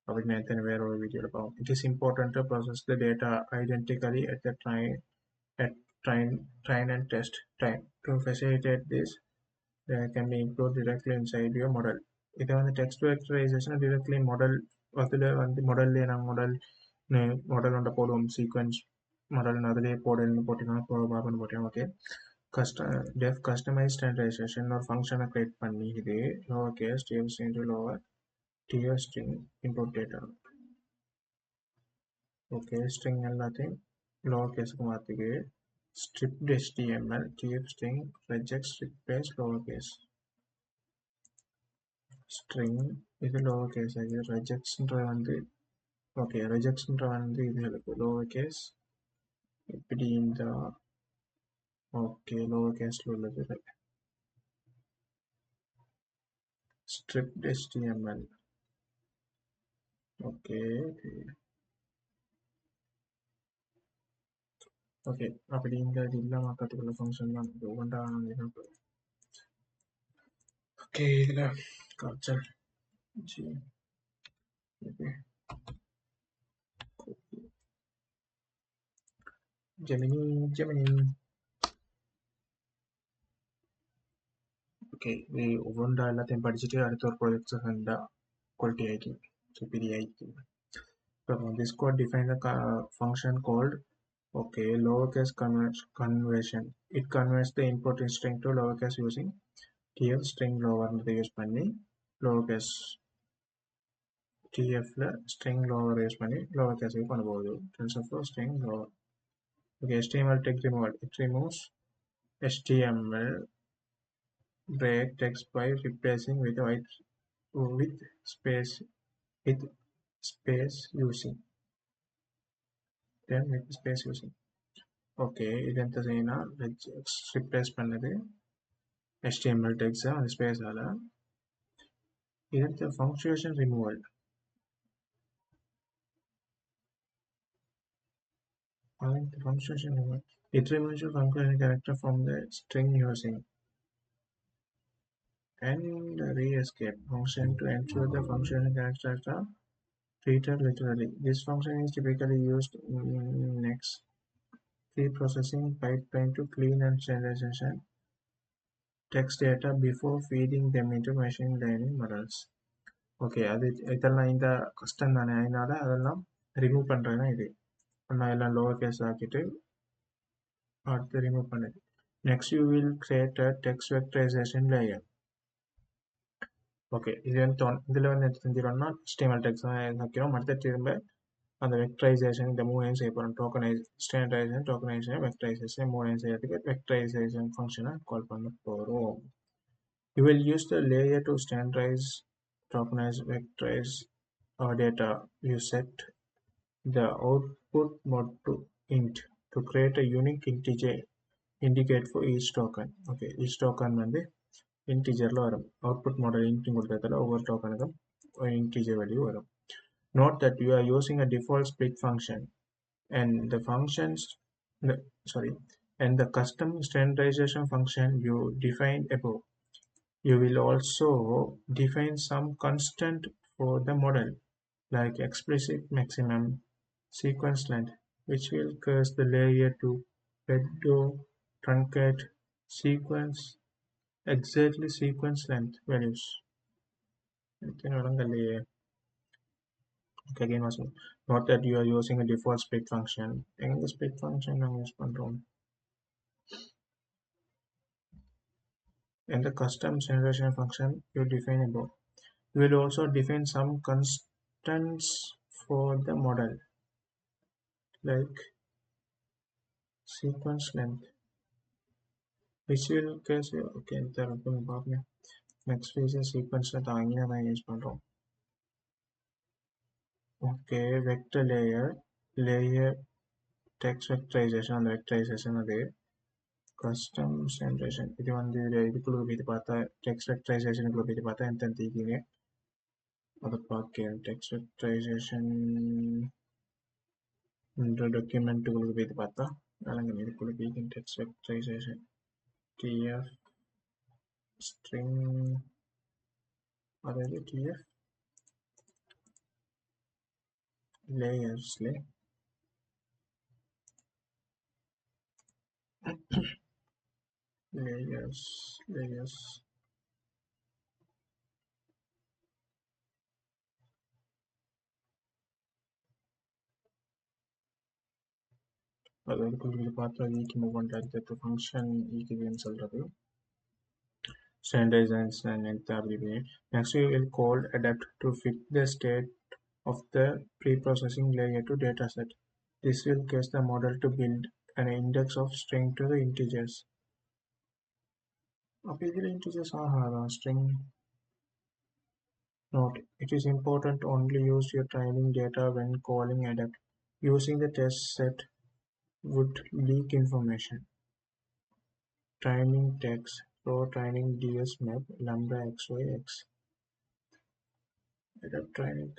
அப்படின்னு எத்தனை வேற ஒரு வீடியோவில் பார்ப்போம். It is important to process the data identically at the train and test time. To facilitate this, can be included directly inside your model. இதை வந்து text வெக்டரைசேஷன் directly model அதில் வந்து மாடல்லே நாங்கள் மாடலோட போடுவோம். சீக்வன்ஸ் மாடல் அதிலே போட்டிங்கன்னா பார்ப்போன்னு போட்டேன். ஓகே, கஸ்டமைஸ் ஸ்டாண்டர்டைசேஷன் ஒரு ஃபங்க்ஷனை க்ரியேட் பண்ணி இது lower case TF into lower TF string input data. Okay, string எல்லாத்தையும் லோவர் கேஸுக்கு மாற்றிக்கு stripped HTML tf string regex strip base lowercase string இது lowercase ஆகி regex வந்து regex வந்து இது lowercase இப்படி இந்த lowercase உள்ளது stripped HTML. ஓகே, அப்படி இந்த இது இல்லாமல் கற்றுக்குள்ள ஃபங்க்ஷன் தான் ஒவ்வொன்றாக. ஓகே, இதில் காய்ச்சல் ஜெமினி. ஓகே, இது ஒவ்வொன்றா எல்லாத்தையும் படிச்சுட்டு அடுத்த ஒரு ப்ராஜெக்ட் செஞ்சால் குவாலிட்டி ஆகிக்கும். ஸோ பெரிய ஆகிக்கும். So this code defines a function called lowercase conversion. It converts the input string to lowercase using tf string lower use பண்ணி lowercase tf string lower use பண்ணி lowercase பண்ண போகுது. TensorFlow string lower. Okay, HTML tag removal. It removes HTML break text by replacing with space using. Then with space using. Okay, இது எந்த செய்யினா replace பண்ணது HTML டெக்ஸை அந்த ஸ்பேஸால். இது function removal. I think the function it removes the concurrent character from the string using and re-escape function to ensure the function characters are treated literally. This function is typically used in next pre-processing pipeline to clean and standardization text data before feeding them into machine learning models. Okay அது இதெல்லாம் இந்த கஷ்டம் தானே அதனால அதெல்லாம் remove பண்ணுறதுனா இது நான் எல்லாம் லோவர் கேஸ் ஆக்கிட்டு அடுத்து ரிமூவ் பண்ணுது next you will create a text வெக்டரைசேஷன் layer okay இது வந்து இதில் வந்து என்ன செஞ்சிடணும்னா HTML டெக்ஸ்ட் தான் வைக்கிறோம் அடுத்த திரும்ப அந்த வெக்டரைசேஷன் இந்த மூணையும் செய்ய போகிறோம் ஸ்டாண்டர்டைசேஷன் வெக்டரைசேஷன் மூணையும் செய்யறதுக்கு வெக்டரைசேஷன் ஃபங்க்ஷனை கால் பண்ண போகிறோம். You will use the layer to standardize, tokenize, vectorize data. You set the output mode to int to create a unique integer indicate for each token. Okay, each token வந்து இன்டிஜரில் வரும் அவுட்புட் மாடல் இன்ட் கொடுத்ததில் ஒவ்வொரு டோக்கனுக்கும் ஒரு integer value வரும். Note that you are using a default split function and the functions and the custom standardization function you defined above. You will also define some constant for the model like explicit maximum sequence length which will cause the layer to pedo truncate sequence exactly sequence length values. Okay, again was not that you are using a default split function. In the split function now use control. In the custom generation function you define above. You will also define some constants for the model like sequence length which will cause okay next is a sequence தான் use பண்றோம். Okay, vector layer text vectorization அந்த vectorization அது custom generation இது வந்து இதுக்குள்ள போய் பார்த்தா text vectorization குள்ள போய் பார்த்தா ఎంత தீக்கிங்க அதை பார்க்க text vectorization இந்த டாக்குமெண்ட் குள்ள போய் பார்த்தா அலங்க இதுக்குள்ள போய் text vectorization tf string அதாவது tf layers அதாவது குறிப்பிட்டு பார்த்தா ஈக்கு மூவ் பண்ணுறது ஃபங்க்ஷன் ஈக்குதுன்னு சொல்கிறது standardization and abbreviation. Next we will call adapt to fit the state of the pre-processing layer to dataset. This will cause the model to build an index of string to the integers. அப்போ இதில் integers ஆகாதா string? Note, it is important to only use your training data when calling adapt. Using the test set would leak information. Training text for training ds map lambda xy x. Adapt training.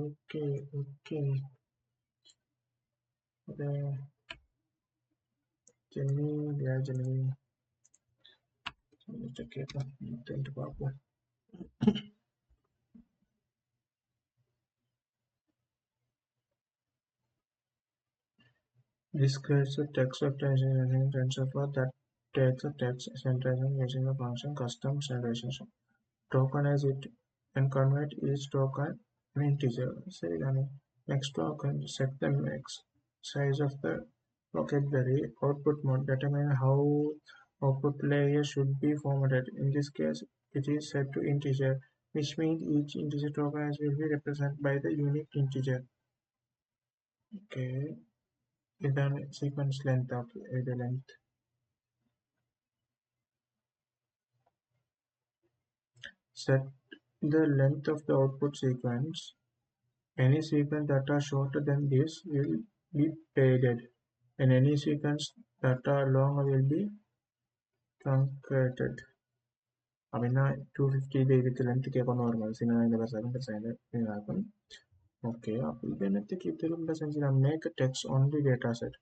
Okay. Gemini. This creates a text vectorization using TensorFlow that takes a text centralization using the function custom centralization. Tokenize it and convert each token an integer. Say next token set the max size of the vocabulary output mode determine how output layer should be formatted. In this case, it is set to integer, which means each integer token will be represented by the unique integer. Okay, then sequence length of the length. Set the length of the output sequence. Any sequence that are shorter than this will be padded, and any sequence that are longer will be truncated. அப்படின்னா 250 இதுக்கு length கேட்கணும் வருமா சின்ன இந்த person Okay, அப்ப இது என்னத்துக்கு திரும்ப செஞ்சு நான் make a text only data set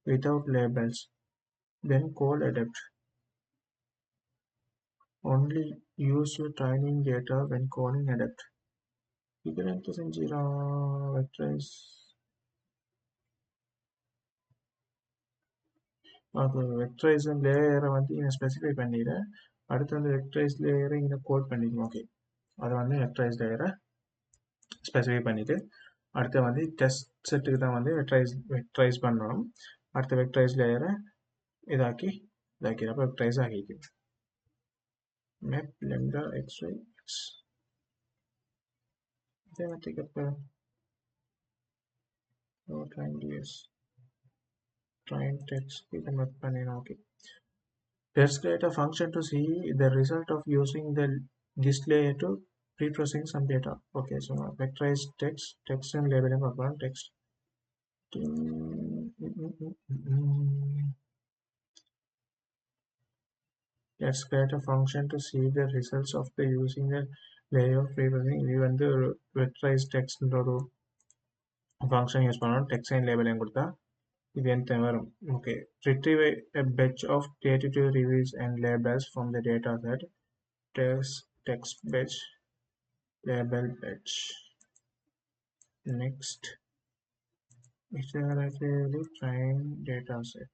without labels, then call adapt. Only use training data when calling adapt. இதுல என்ன செஞ்சிடான் vectorize. அது vectorize லேயரை வந்து இங்கே ஸ்பெசிஃபை பண்ணிடுறேன். அடுத்து வந்து vectorize லேயரை இங்கே கோட் பண்ணிக்கணும். ஓகே, அதை வந்து vectorize லேயரை ஸ்பெசிஃபை பண்ணிட்டு அடுத்து வந்து டெஸ்ட் செட்டுக்கு தான் வந்து வெக்டரைஸ் பண்ணணும். அடுத்த வெக்டரைஸ் லேயரை இதாக்கிறப்ப வெக்டரைஸ் ஆகிக்கும். மேப் லெம்டா எக்ஸ்ஒய் எக்ஸ் இதே வச்சுக்கப்போ ட்ரைன் டிஎஸ் ட்ரைன் டெக்ஸ்ட் இதை மேப் பண்ணிடணும். Okay, let's create a function to see the result of using this layer to pre-processing some data. Okay, so vectorize text and labeling பார்க்கலாம். text let's create a function to see the results of the using the layer of pre-processing. இது வந்து vectorize text ஒரு function use பண்ணணும். text and labeling கொடுத்தா இது என்ன வரும். okay, retrieve a batch of 32 reviews and labels from the data set. text batch label batch. Next, iteratively train data set.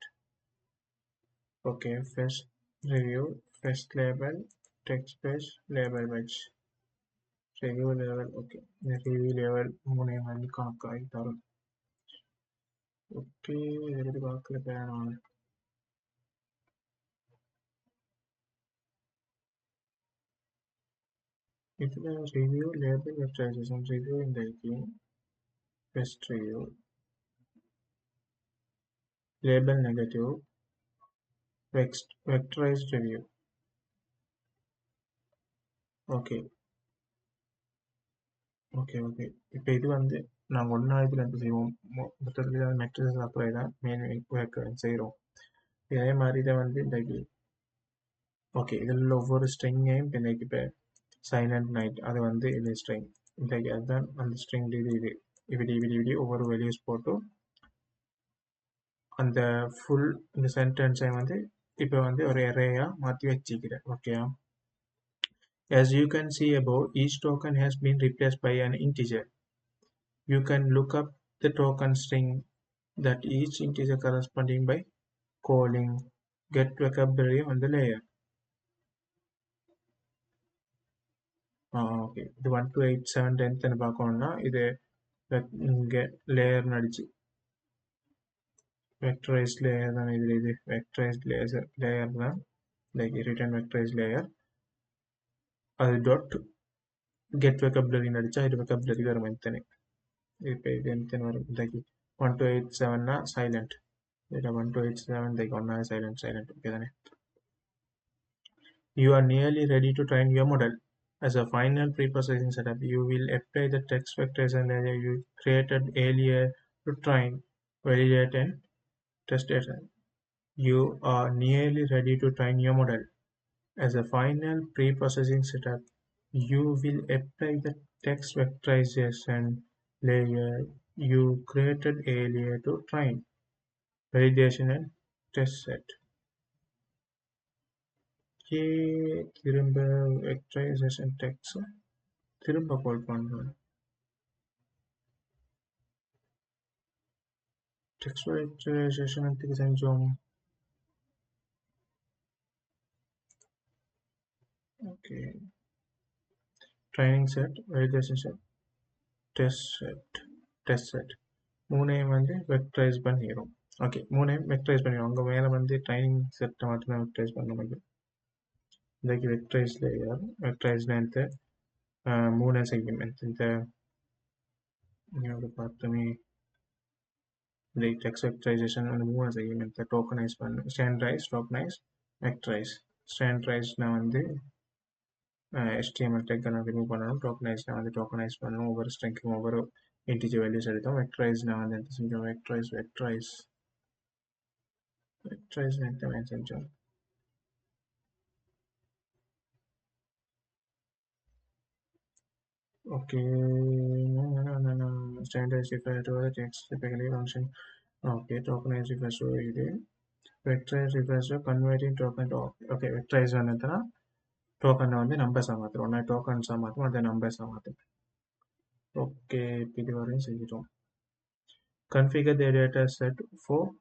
Okay, first review, first label, text batch, label batch. Review level. Okay, the review level மூணே வந்து கணக்காகி தரும். Okay, எழுதி பார்க்கல பேரான இதில் review label வெக்டரைசேஷன் review இந்த இருக்கு. First review label negative vectorize review. Okay okay okay இப்போ இது வந்து நாங்கள் ஒன்றா இதில் என்ன செய்வோம், மொத்தத்தில் மெட்ரிக்ஸ் அப்ளை தான் மெயின் செய்கிறோம். இதே மாதிரி இதை வந்து இன்றைக்கு ஓகே இதில் ஒவ்வொரு ஸ்ட்ரிங்கையும் இன்றைக்கு இப்போ சைலண்ட் நைட் அது வந்து இது ஸ்ட்ரிங் இன்றைக்கு அதுதான் அந்த ஸ்ட்ரிங் இது இப்படி ஒவ்வொரு வேல்யூஸ் போட்டு அந்த ஃபுல் இந்த சென்டென்ஸை வந்து இப்போ வந்து ஒரு எரேயாக மாற்றி வச்சுக்கிறேன். Okay, as you can see above, each token has been replaced by an integer. You can look up the token string that each integer corresponding by calling get vocabulary on the layer. Okay, இது 1 to 8 7 10ன்னு பார்க்கணும்னா இது இங்கே layer நடிச்சு வெக்டரைஸ் layer தான். இது வெக்டரைஸ் layer தான், like return வெக்டரைஸ் layer. அது dot get வெக்கபுலரி நடிச்சா இது வெக்கபுலரி வரும் எத்தனை. இப்போ இது எத்தனை வரும் இன்றைக்கு 1 to 8 7னா சைலண்ட். இதில் 1 to 8 7 லைக் ஒன்றா சைலண்ட். ஓகே தானே. You are nearly ready to train your model. As a final pre-processing setup, you will apply the text vectorization layer you created earlier to train, validate, and test data. You are nearly ready to train your model. As a final pre-processing setup, you will apply the text vectorization layer you created earlier to train, validation, and test set. திரும்ப vectorization text திரும்ப கால் பண்ணுறோம். text vectorization அதுக்கு செஞ்சோம். Okay, training set, validation set, test set மூணையும் வந்து வெக்டரைஸ் பண்ணிடும். Okay, மூணையும் வெக்டரைஸ் பண்ணிடும். அங்கே மேலே வந்து ட்ரைனிங் செட்டை மட்டும்தான் வெக்டரைஸ் பண்ண முடியும். இன்றைக்கு வெக்டரைஸ் லேயர் வெக்டரைஸ்ல இந்த மூணு செக்மெண்ட் இந்த பார்த்தோமே இந்த டெக்ஸ்ட் வெக்டரைசேஷன் வந்து மூணு செக்மெண்ட் டோக்கனைஸ் பண்ணு ஸ்டாண்டர்டைஸ், டோக்கனைஸ், வெக்டரைஸ். ஸ்டாண்டர்டைஸ்னா வந்து HTML டேக்கை நான் ரிமூவ் பண்ணணும். டோக்கனைஸ்னா வந்து டோக்கனைஸ் பண்ணணும், ஒவ்வொரு ஸ்ட்ரிங்க்கும் ஒவ்வொரு இன்டிஜர் வேல்யூஸ் எடுத்தோம். வெக்டரைஸ்னா வந்து என்ன செஞ்சோம், வெக்டரைஸ் என்ன செஞ்சோம். Okay, Standard is referred to the text typically function. Okay, token is referred to it. Vector is referred to converting token to okay. Vector is another token on the numbers are matter. On a token some matter the numbers are matter. Okay, PD is configure the data set for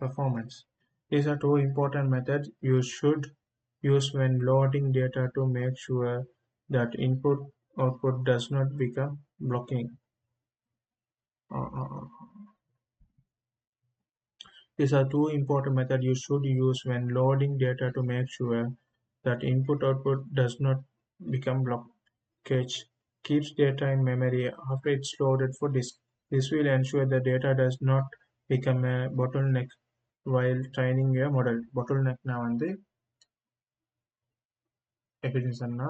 performance. These are two important methods you should use when loading data to make sure that input output does not become blocking. Uh, These are two important methods you should use when loading data to make sure that input output does not become blockage. Keeps data in memory after it's loaded for disk. This will ensure the data does not become a bottleneck while training a model. Bottleneck na வந்து எப்படி சொன்னா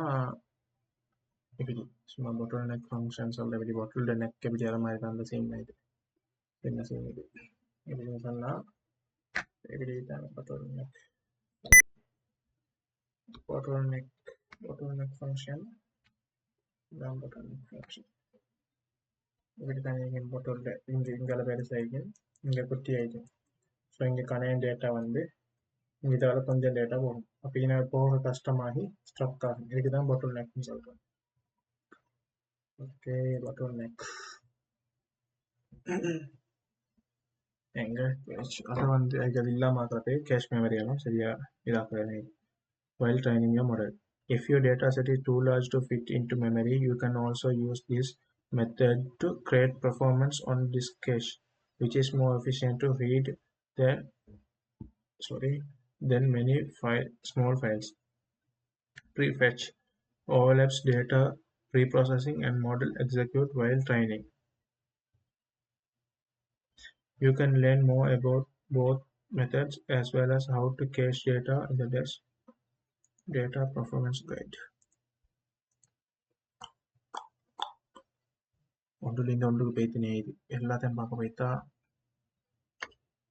எப்படி சும்மா bottleneck functions சொல்ல எப்படி bottleneck எப்படி அது மாதிரி தான் அந்த சேம் இது என்ன சேம் இது எப்படி சொன்னா எப்படி தான் bottleneck bottleneck function தான் bottleneck function இப்படி தான் இங்கே bottleneck இங்கே பெருசாகிக்கும் இங்கே குட்டி ஆகிக்கும் ஸோ இங்கே கனெக்ட் டேட்டா வந்து இதால் கொஞ்சம் டேட்டா போகும் அப்போ இங்கே போக கஷ்டமாகி ஸ்ட்ரக் ஆகும் இதுக்கு தான் bottleneckனு சொல்கிறோம். ஓகே bottleneck எங்கே அதை வந்து அது இல்லாமல் ஆக்கிறப்பே கேஷ் மெமரியெல்லாம் சரியாக இதாக்குறது while training a model. If your data set is too large to fit into memory, you can also use this method to create performance on disk cache, which is more efficient to read than many small files. Prefetch overlaps data preprocessing and model execute while training. You can learn more about both methods as well as how to cache data in the data performance guide. ஒன்றுலேருந்து ஒன்றுக்கு போய்த்துனே இது எல்லாத்தையும் பார்க்க போய்த்தா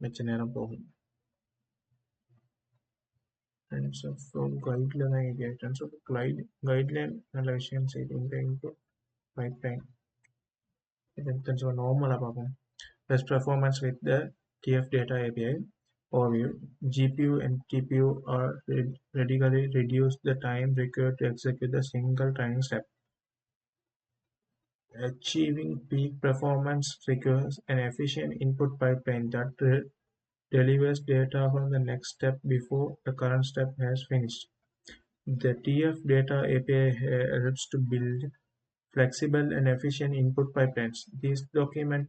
மிச்ச நேரம் போகும். கைடில் தான் இது கைட்லைன் நல்ல விஷயம் செய்து இந்த இன்புட் பைப்லைன் இது கொஞ்சம் நார்மலாக பார்ப்போம். Best performance with the TF data API overview. GPU and TPU are radically reduce the time required to execute the single training step. Achieving peak performance requires an efficient input pipeline that delivers data from the next step before the current step has finished. The TF data API helps to build flexible and efficient input pipelines. This document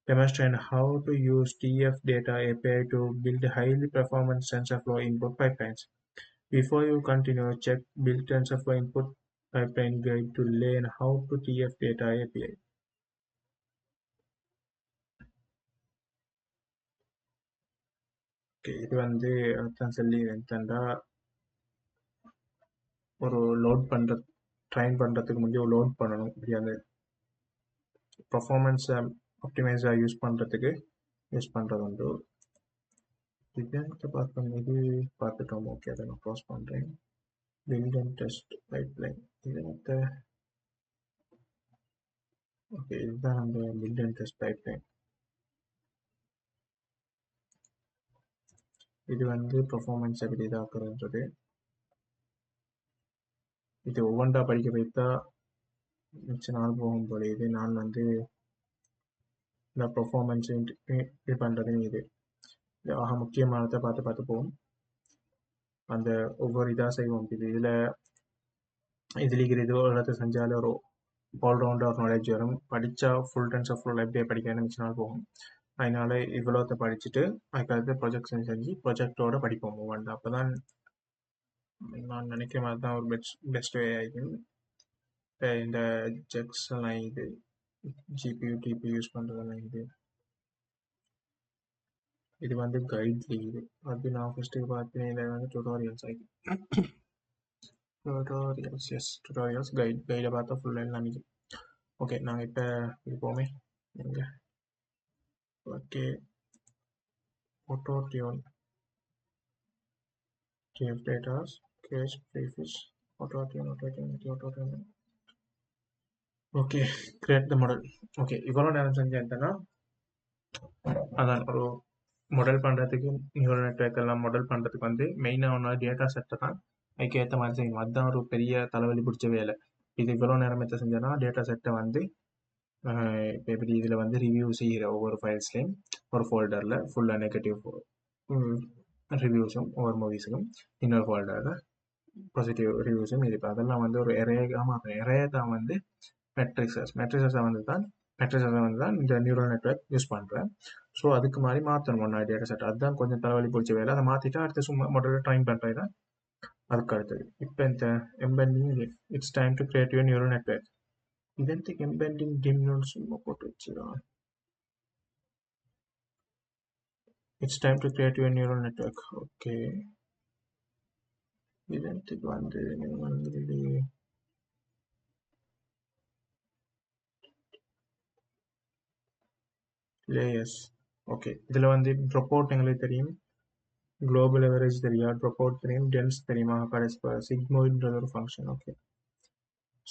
demonstrates how to use TF data API to build highly performant TensorFlow input pipelines. Before you continue, check Build TensorFlow input pipeline guide to learn how to TF data API. இது வந்து அதான் சொல்லி என்னன்னா ஒரு load பண்ணுற drain பண்ணுறதுக்கு முன்னாடி load பண்ணணும். இப்படி அந்த பர்ஃபார்மன்ஸை ஆப்டிமைஸாக யூஸ் பண்ணுறதுக்கு யூஸ் பண்ணுறது உண்டு. இது பார்த்துட்டோம். ஓகே, அதை நான் க்ளோஸ் பண்ணுறேன். பில்ட் அண்ட் டெஸ்ட் பைப்லைன் இது ஓகே, இதுதான் அந்த பில்ட் அண்ட் டெஸ்ட் பைப்லைன். இது வந்து பர்ஃபார்மன்ஸ் எப்படி இதாக்குறதுன்றது இது ஒவ்வொன்றா படிக்க வைத்தா மிச்ச நாள் போகும் போல. இது நான் வந்து இந்த பர்ஃபார்மன்ஸ் இது பண்ணுறதும் இது ஆக முக்கியமானதை பார்த்து போவோம். அந்த ஒவ்வொரு இதாக செய்வோம். இதில் இருக்கிறது எல்லாத்தையும் செஞ்சாலும் ஒரு ஆல்ரவுண்டாக ஒரு நாலேஜ் வரும். படித்தா ஃபுல் டென்சர்ஃப்ளோ எப்படியே படிக்க மிச்ச நாள் போகும். அதனால இவ்வளோத்தை படிச்சுட்டு அதுக்கடுத்து ப்ரொஜெக்ஷன் செஞ்சு ப்ரொஜெக்டோட படிப்போம் ஒவ்வொன்று. அப்போ தான் நான் நினைக்கிற மாதிரி தான் ஒரு பெஸ்ட் வே ஆகிடும். இப்போ இந்த ஜெக்ஸ் எல்லாம் இது ஜிபியூ டிபி யூஸ் பண்ணுறதெல்லாம் இது வந்து கைட்லி இது அது நான் ஃபஸ்ட்டு பார்த்தேன். இதில் வந்து டுட்டோரியல்ஸ் ஆகிடும். டுட்டோரியல்ஸ் கைடை பார்த்தா ஃபுல்லாக எல்லாமே. ஓகே, நாங்கள் இப்போ இருப்போமே எங்கே okay auto tune TF data cache prefetch auto tune okay, create the model. Okay, இவ்வளோ நேரம் செஞ்சேன்ட்டேன்னா அதான் ஒரு மாடல் பண்ணுறதுக்கு நியூரல் நெட்வொர்க் எல்லாம் மாடல் பண்ணுறதுக்கு வந்து மெயினாக ஒன்றா டேட்டா செட்டை தான் அதுக்கு ஏற்ற மாதிரி செய்யணும். அதுதான் ஒரு பெரிய தலைவலி பிடிச்ச வேலை. இது இவ்வளோ நேரம் எத்த செஞ்சேன்னா டேட்டா செட்டை வந்து இப்போ எப்படி இதில் வந்து ரிவ்யூ செய்கிற ஒவ்வொரு ஃபைல்ஸ்லையும் ஒரு ஃபோல்டரில் ஃபுல்லாக நெகட்டிவ் ரிவ்யூஸும் ஒவ்வொரு மூவிஸுக்கும் இன்னொரு ஃபோல்டரில் பாசிட்டிவ் ரிவ்யூஸும் இருக்குது. அதெல்லாம் வந்து ஒரு எரேயாக மாற்றணும். எரே தான் வந்து மெட்ரிசஸை வந்து தான் இந்த நியூரல் நெட்வொர்க் யூஸ் பண்ணுறேன். ஸோ அதுக்கு மாதிரி மாற்றணும் ஒன்றா டேட்டா செட். அதுதான் கொஞ்சம் தலைவலி பிடிச்ச வேலை. அதை மாற்றிட்டு அடுத்து சும்மா முதல்ல ட்ரைன் பண்ணுறது தான் அதுக்கு அடுத்தது. இப்போ இந்த embedding it's time to create your neural network. இதென்த்துக்கு எம்பெண்டிங் டிம்னு சும்மா போட்டு வச்சுக்கலாம். It's time to create your neural network. Okay, இதென்த்துக்கு வந்து லேயர்ஸ். ஓகே, இதில் வந்து ட்ராப் அவுட் எங்களுக்கு தெரியும், குளோபல் எவரேஜ் தெரியும், ட்ராப் அவுட் தெரியும், டென்ஸ் தெரியுமா, கடைசி சிக்மோன்றது ஒரு ஃபங்க்ஷன். ஓகே,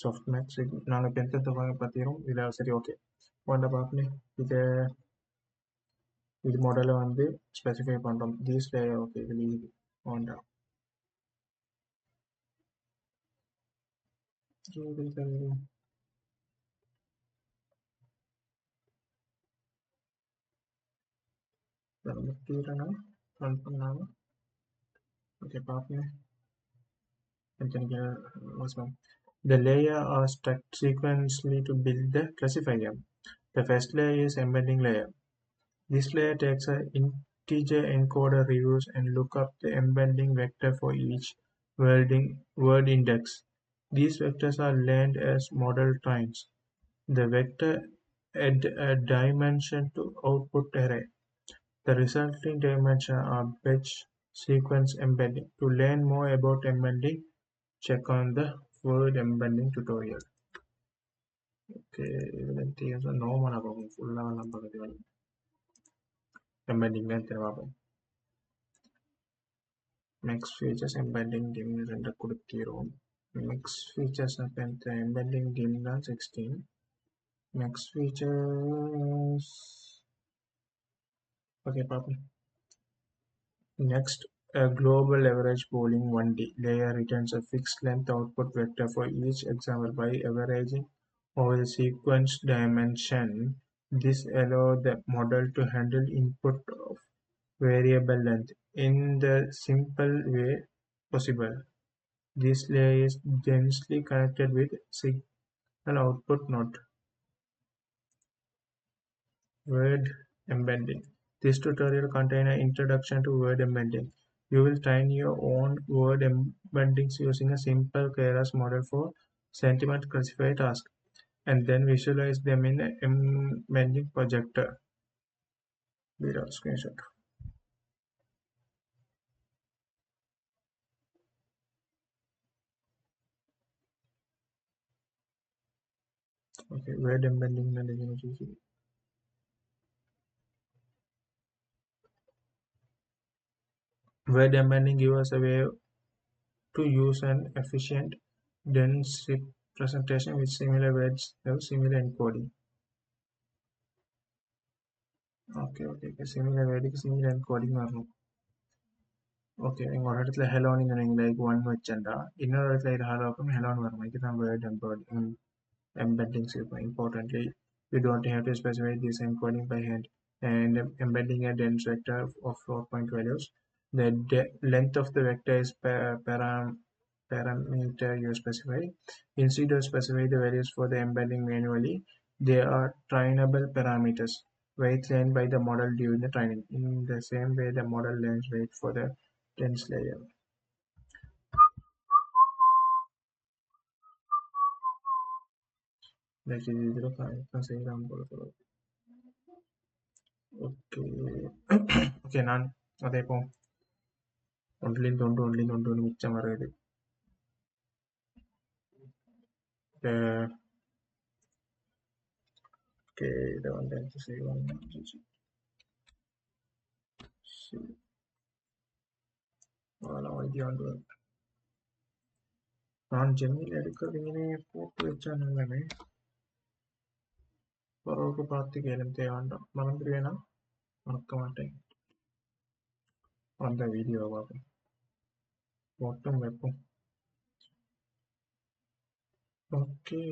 சாஃப்ட் மேக்ஸ் நாங்கள் இப்போ எந்த பற்றியும் இதில் சரி. ஓகே, போன்ற பார்க்கணும். இது மாடலை வந்து ஸ்பெசிஃபை பண்ணுறோம். These layer. ஓகே, இதில் இது வேண்டாம். ரன் பண்ணாமல் ஓகே பார்க்கணும். The layer are stacked sequentially to build the classifier. The first layer is embedding layer. This layer takes an integer encoder reviews and look up the embedding vector for each word index. These vectors are learned as model trains. The vector add a dimension to output array. The resulting dimension are batch sequence embedding. To learn more about embedding, check on the word embedding tutorial. Okay, இதுல நார்மலா பார்ப்போம். ஃபுல்லா நம்ம பக்கத்துல embedding தான் பார்ப்போம். Next features embedding dim ரெண்டு கொடுக்கிறோம். Next features embedding dim தான் 16. Next features okay பார்ப்போம். Next, a global average pooling 1D layer returns a fixed length output vector for each example by averaging over the sequence dimension. This allows the model to handle input of variable length in the simple way possible. This layer is densely connected with signal output node. Word embedding. This tutorial contains an introduction to word embedding. You will train your own word embeddings using a simple Keras model for sentiment classifier task, and then visualize them in an embedding projector. Video screenshot. Okay, word embedding. Word embedding gives us a way to use an efficient, dense representation with similar words have similar encoding. Okay, similar word similar encoding வரணும். Okay, நீங்கள் ஒரு இடத்துல ஹெலோன்னு சொன்னீங்களா, இது one வச்சேன்டா, இன்னொரு இடத்துல இது ஹலோக்கும் ஹெலோன்னு வரும். இதுதான் word embeddings. Importantly, we don't have to specify this encoding by hand. And embedding a dense vector of 4-point values, the length of the vector is parameter you specify. Instead of specify the values for the embedding manually, they are trainable parameters, weight learned by the model during the training. In the same way, the model learns weight for the dense layer. Like ഇതിൽ ചെയ്യാൻ പോകുന്നത്. Okay ഞാൻ അതേപ്പോൾ ഒന്നിലിന്തൊണ്ട് മിച്ചം പറയുന്നത്. Okay, ഇത് வந்து நான் ஜெமினியில் எடுக்கிறது இங்கே போட்டு வச்சானுங்களே. பிறகு பார்த்து கேளும் தேவைண்டாம் மறந்துடுவேனா மறக்க மாட்டேன் அந்த வீடியோ பார்ப்போம் ஒட்டும் வைப்போம் okay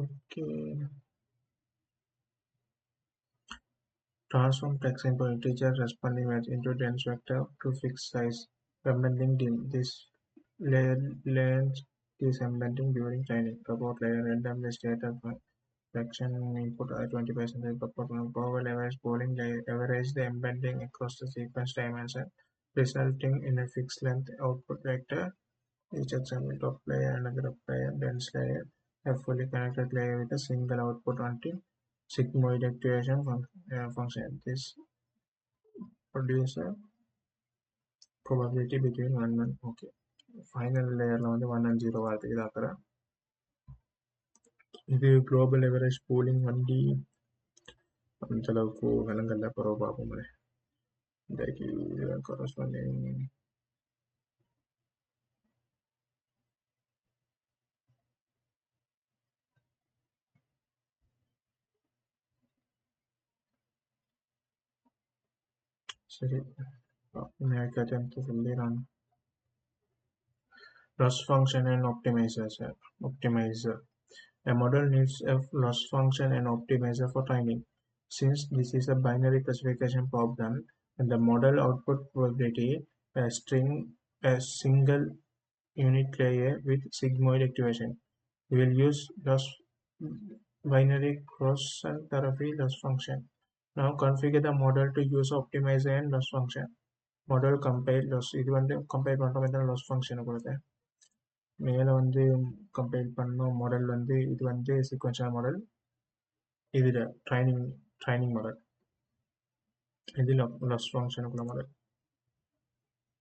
okay Transform text into integer responding into dense vector to fix size. Embedding this length is embedding during training. Support layer random list data fraction input 20% proportional power average polling average the embedding across the sequence dimension, resulting in a fixed length output vector. Each example top layer, another layer, dense layer, a fully connected layer with a single output until sigmoid activation function. This produces a probability between 1 and okay. Final layer வந்து 1 and 0 வரதுக்கு இதாக்குறேன் இது global average pooling வண்டி அந்த அளவுக்கு விலங்கல்ல பரவ பார்ப்போம் இந்த corresponding சரி எனக்கு attempt சொல்லிடுறான் loss function and optimizer. A model needs a loss function and optimizer for training. Since this is a binary classification problem and the model output probability a single unit layer with sigmoid activation, we will use loss binary cross-sum therapy loss function. Now configure the model to use optimizer and loss function. Model compile loss இது வந்து compile பண்ணுறோம் இந்த loss function கொடுத்தேன் மேலே வந்து compile பண்ணோம் model வந்து இது வந்து சீக்வென்ஷியல் மாடல் இதில் ட்ரைனிங் மாடல் இதில் லாஸ் ஃபங்க்ஷனுக்குள்ள மாடல்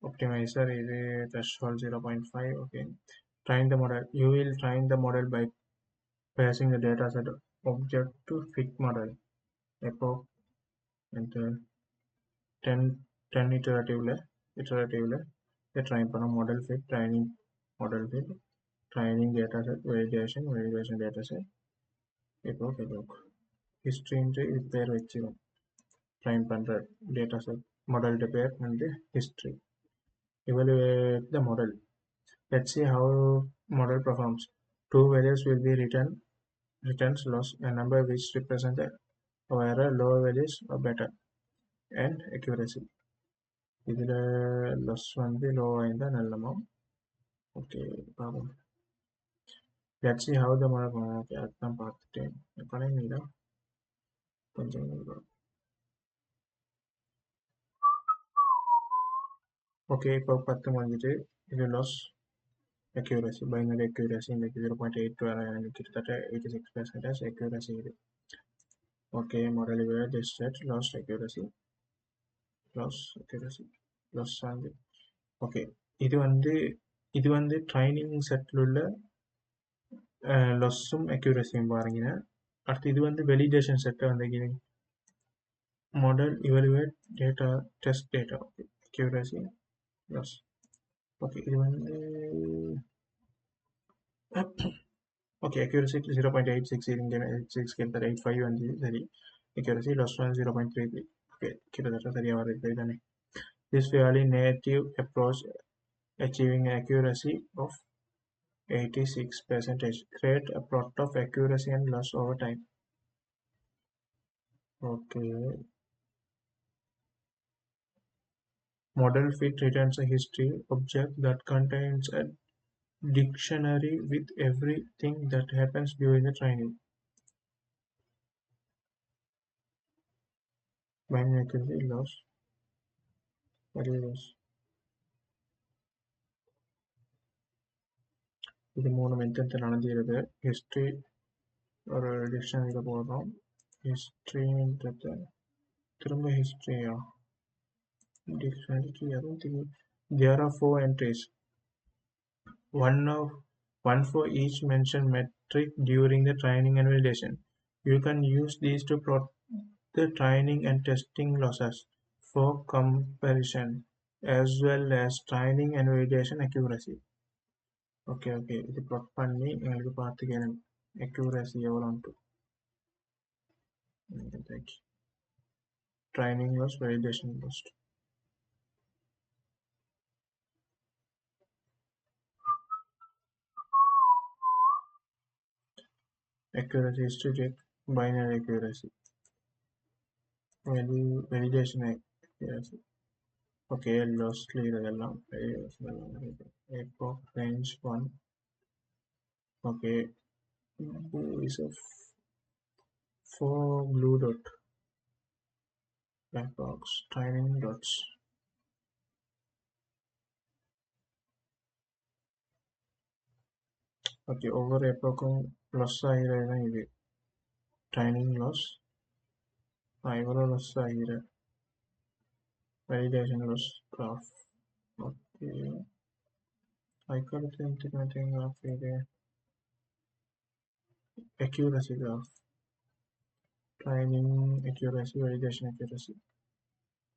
optimizer இது threshold 0.5 okay train the model you will train the model by passing the data set object to fit model எப்போ இந்த 10 iteratively train பண்ண model fit training model fit training data set validation data set இப்போ history இது பேர் வச்சிரும் train பண்ற data set model பேர் வந்து history evaluate the model. Let's see how model performs. Two values will be returns loss, a number which represent a error, lower values are better, and accuracy. இதில் loss வந்து low ஆயிருந்தா நல்லமா okay பார்ப்போம் let's see how the model okay அதுதான் பார்த்துட்டேன் பண்ணிங்களா கொஞ்சம் okay இப்போ 10 முடிஞ்சிட்டு இது loss accuracy binary accuracy இன்னைக்கு 0.8 வர கிட்டத்தட்ட 86% accuracy இது okay model where this set loss accuracy வந்து ஓகே இது வந்து ட்ரைனிங் செட்டில் உள்ள லொஸ்ஸும் அக்யூரஸியும் பாருங்க அடுத்து இது வந்து வெலிடேஷன் செட்டை வந்து model evaluate data test data accuracy loss okay இது வந்து ஓகே அக்யூரஸி 0.86 இங்கே 86 கிட்டத்தட்ட 85 வந்து சரி அக்யூரஸி லொஸ் வந்து 0.33 ஓகே கிட்டத்தட்ட சரியாக வருது தானே this fairly native approach achieving accuracy of 86%. Create a plot of accuracy and loss over time. Okay. Model fit returns a history object that contains a dictionary with everything that happens during the training. Binary accuracy loss. Value loss. இது 3 method நடந்துகிறது history ஒரு டிக்ஷனரியில் போடுறோம் ஹிஸ்ட்ரின்றது திரும்ப ஹிஸ்ட்ரியா டிக்ஷனரிக்கு எதுவும் தெரியும் there are 4 entries one for each mentioned metric during the training and validation. You can use these to plot the training and testing losses for comparison as well as training and validation accuracy. Okay இது plot பண்ணி எங்களுக்கு பார்த்துக்கணும் accuracy எவ்வளோ like training loss, validation loss. Accuracy is to check binary accuracy. Validation accuracy. Okay, loss clear along. Epoch range 1. Okay, who is a 4 blue dot black box training dots. Okay, over epoch loss ஆகிற இது training loss இவ்வளோ loss ஆகிற validation loss graph. Okay, I could think nothing of இது accuracy graph, training accuracy, validation accuracy.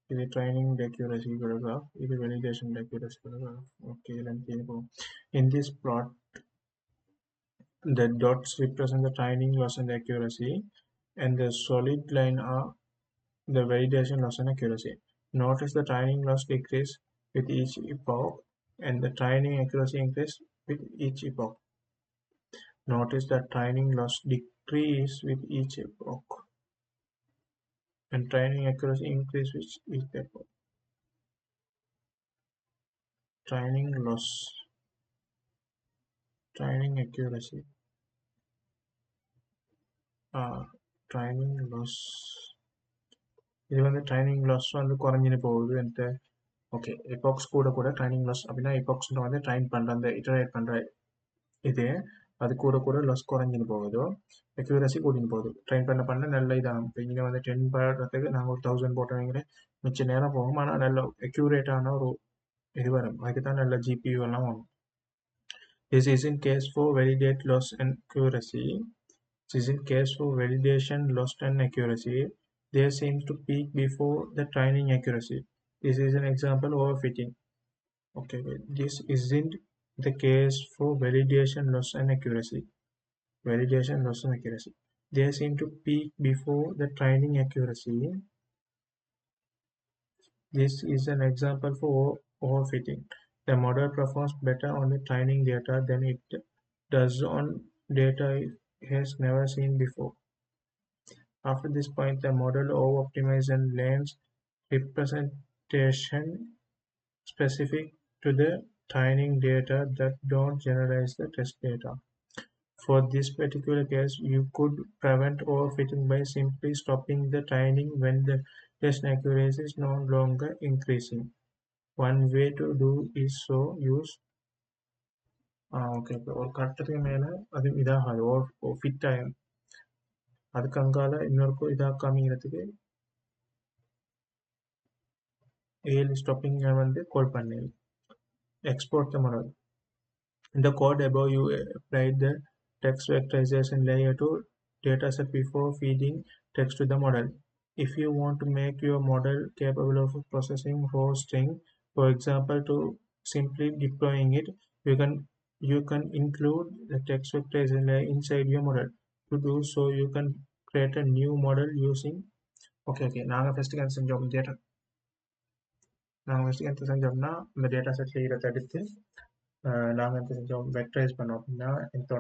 இது training accuracy graph, இது validation accuracy graph. Okay, in this plot the dots represent the training loss and accuracy, and the solid line are the validation loss and accuracy. Notice the training loss decrease with each epoch and the training accuracy increase with each epoch. Notice that training loss decrease with each epoch and training accuracy increase with each epoch. Training loss, training accuracy, training loss. இது வந்து training loss வந்து குறைஞ்சின்னு போகுது என்கிட்ட. Okay, எபாக்ஸ் கூட training loss அப்படின்னா எபாக்ஸ்ன்ற வந்து drain பண்ணுற அந்த இட்டரேட் பண்ணுற இது அது கூட லாஸ் குறைஞ்சின்னு போகுதோ, அக்யூரசி கூட்டின்னு போகுது. ட்ரைன் பண்ண நல்ல இதாகும். இப்போ இங்கே வந்து 10 பண்ணுறதுக்கு நாங்கள் ஒரு 1000 போட்டோங்கிற மிச்ச நேரம் போகும், ஆனால் நல்ல அக்யூரேட்டான ஒரு இது வரும். அதுக்கு தான் நல்ல ஜிபியூ எல்லாம் வரும். This is in case for validate loss and accuracy. This is in case for validation loss and accuracy. There seems to peak before the training accuracy. This is an example of overfitting. Okay, this isn't the case for validation loss and accuracy. Validation loss and accuracy. They seem to peak before the training accuracy. This is an example for overfitting. The model performs better on the training data than it does on data it has never seen before. After this point, the model over-optimizes and lands representation specific to the training data that don't generalize the test data. For this particular case, you could prevent overfitting by simply stopping the training when the test accuracy is no longer increasing. One way to do is so use okay, ஒரு கட்டத்துக்கு மேலே அது இதாகாது, ஓ fit ஆகும். அதுக்கு அங்கால இன்னொரு இதாக்காமிங்கிறதுக்கு ஏழு stopping வந்து கால் பண்ணி export the model. In the code above, you applied the text vectorization layer to dataset before feeding text to the model. If you want to make your model capable of processing raw string, for example, to simply deploying it, you can include the text vectorization layer inside your model. To do so, you can create a new model using நாங்கள் first என்ன செஞ்சோம், செஞ்சோம்னா இந்த data settle இதை தடுத்து நாங்கள் என்ன செஞ்சோம், வெக்டரைஸ் பண்ணோம். அப்படின்னா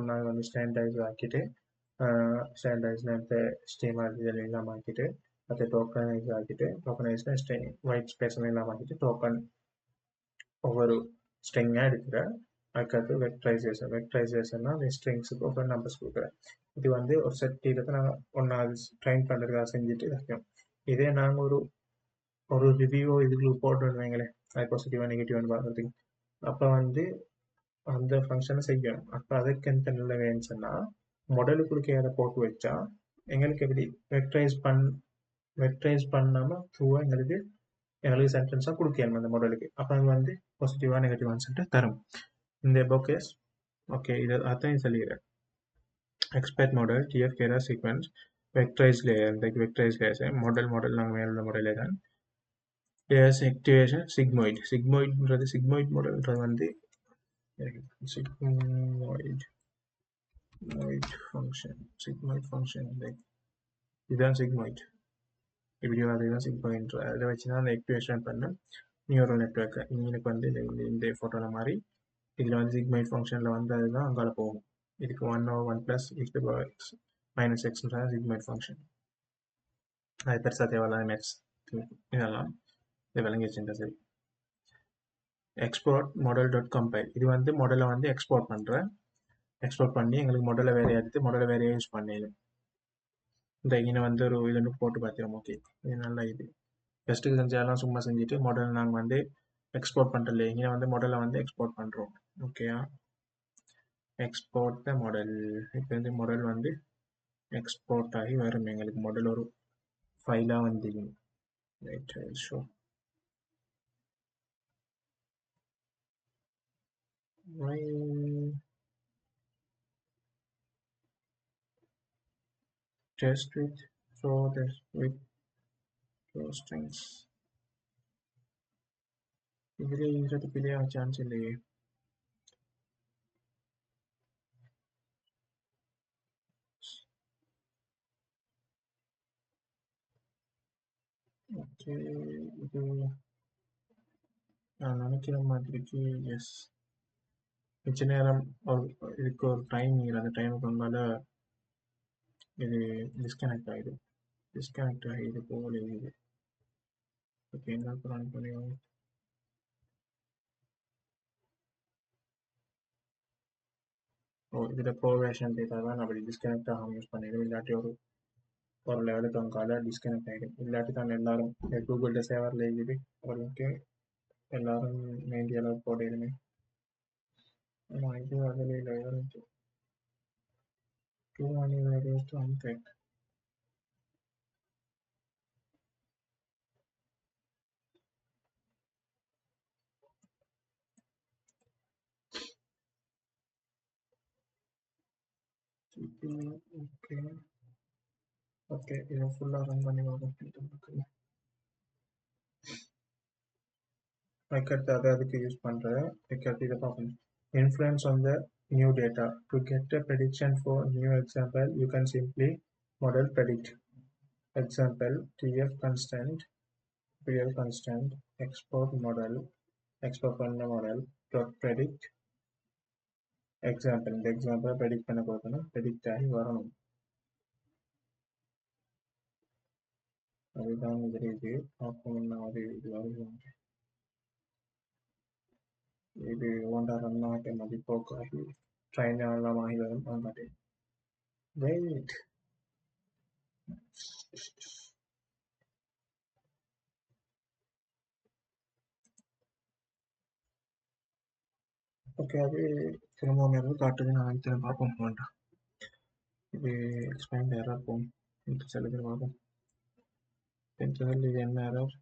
நாங்கள் வந்து ஸ்டாண்டர்டைஸ் ஆக்கிட்டு ஸ்டாண்டர்டைஸில் இந்த ஸ்டீம் இதெல்லாம் இல்லாமல் ஆக்கிட்டு அதை டோக்கனைஸ் ஆக்கிட்டு டோக்கனைஸ்னால் ஒயிட் ஸ்பேஸ்லாம் இல்லாமல் ஆக்கிட்டு டோக்கன் ஒவ்வொரு ஸ்ட்ரிங்காக எடுக்கிற. அதுக்கடுத்து வெக்டரைசேஷன்னா அந்த ஸ்ட்ரிங்ஸுக்கு ஒவ்வொரு நம்பர்ஸ் கொடுக்குறேன். இது வந்து ஒரு செட் இடத்தை நாங்கள் ஒன்றாவது ட்ரைன் பண்ணுறதுக்காக செஞ்சுட்டு வைக்கணும். இதே நாங்கள் ஒரு ரிவ்யூ இதுக்கு போட்டு வைங்களேன், அது பாசிட்டிவாக நெகட்டிவானு பார்க்குறதுக்கு, அப்போ வந்து அந்த ஃபங்க்ஷனை செய்யணும். அப்போ அதுக்கு எந்த நல்ல வேணும்னு சொன்னால் மாடலுக்குள்ளே அதை போட்டு வச்சா எங்களுக்கு எப்படி வெக்டரைஸ் பண்ணாமல் த்ரூவாக எங்களுக்கு சென்டென்ஸாக கொடுக்கணும் அந்த மாடலுக்கு. அப்போ அது வந்து பாசிட்டிவாக நெகட்டிவான்னு சொல்லிட்டு தரும். இந்த போக்கேஸ் ஓகே, இது அதான் சொல்லிடுறேன். எக்ஸ்பெக்ட் மாடல் டிஎஃப் கேரா சீக்வன்ஸ் வெக்டரைஸ் லேயர், இந்த வெக்டரைஸ் லேயர் மாடல் நாங்கள் மேலே மாடலே தான். லேயர்ஸ் ஆக்டிவேஷன் சிக்மாய்டுன்றது சிக்மாய்டு மாடல்ன்றது வந்து sigmoid function லைக் இதுதான் sigmoid. வீடியோ அதுதான் சிம்பிள் இன்ட்ரோ அதை வச்சு தான் அந்த எக்டிவேஷன் பண்ண நியூரல் நெட்ஒர்க்கு எனக்கு வந்து இந்த ஃபோட்டோவில் மாதிரி இதில் வந்து சிக்மைட் ஃபங்க்ஷனில் வந்து அதுதான் அங்கால போகும் இதுக்கு 1 + 1 - x சிக்மைட் ஃபங்க்ஷன் அது பெருசாக தேவையில்லாத மேட்ச் இதெல்லாம் இது விளங்கி வச்சுருந்தா சரி எக்ஸ்போர்ட் மாடல் டாட் கம்பைல் இது வந்து மாடலை வந்து எக்ஸ்போர்ட் பண்ணுறேன் எக்ஸ்போர்ட் பண்ணி எங்களுக்கு மாடலை வேறையாக எடுத்து மாடலை வேறையாக யூஸ் பண்ணிடும் இந்த இங்கே வந்து ஒரு இது போட்டு பார்த்துரும் ஓகே இது நல்லா இது ஃபஸ்ட்டுக்கு செஞ்சாலும் சும்மா செஞ்சுட்டு மாடல் நாங்கள் வந்து எக்ஸ்போர்ட் பண்ணுறல இங்கே வந்து மாடலை வந்து எக்ஸ்போர்ட் பண்ணுறோம் ஓகேயா எக்ஸ்போர்ட் த மாடல் இப்போ வந்து மாடல் வந்து எக்ஸ்போர்ட் ஆகி வரும் எங்களுக்கு மாடல் ஒரு ஃபைலாக வந்து right show why test with so this with those things ഇതിൽ ഇതിനകത്ത് പിന്നെ ചാൻസ് ഇല്ലേ ஓகே இது நான் நினைக்கிற மாதிரிக்கு எஸ் மிச்ச நேரம் இதுக்கு ஒரு டைம் அந்த டைமுக்கு வந்தால இது டிஸ்கனெக்ட் ஆகிடும் டிஸ்கனெக்ட் ஆகி இது போகல இது ஓகே என்ன ரன் பண்ணி ஓ இதில் ப்ரோவேஷன் டேட்டா தான் அப்படி டிஸ்கனெக்ட் ஆகாமல் யூஸ் பண்ணிடும் இல்லாட்டி ஒரு லெவலுக்கு அவங்க டிஸ்கனெக்ட் ஆகிடும் இல்லாட்டி தான் எல்லாரும் கூகுளில் சேவரில் எழுதி அவர்களுக்கு எல்லாரும் வேண்டிய அளவு போடுமே ஆனால் இது அதில் இல்லை too many values to unpack okay okay இதை ஃபுல்லாக ரன் பண்ணி பார்க்க அதுக்கடுத்து அதை அதுக்கு யூஸ் பண்ணுறேன் அதுக்கடுத்து இதை பார்க்கணும் influence on the new data. To get a prediction for new example, you can simply model predict. Example TF constant export model பண்ண model dot predict example இந்த example predict பண்ண போகணும் predict ஆகி வரணும் அதுதான் இது பார்க்கணும்னா அது இது வருவோம் இது ஒன்றா ரன் ஆகிட்ட மதிப்போக்காகி ட்ரைன் எல்லாம் ஆகி வரும் ஆகாட்டே வெயிட் ஓகே அது திரும்ப இருந்து காட்டுது நான் திரும்ப பார்ப்போம் வேண்டாம் இது எக்ஸ்பேண்ட் எரர் போகும் இது செலுத்தி பார்ப்போம் இது என்ன error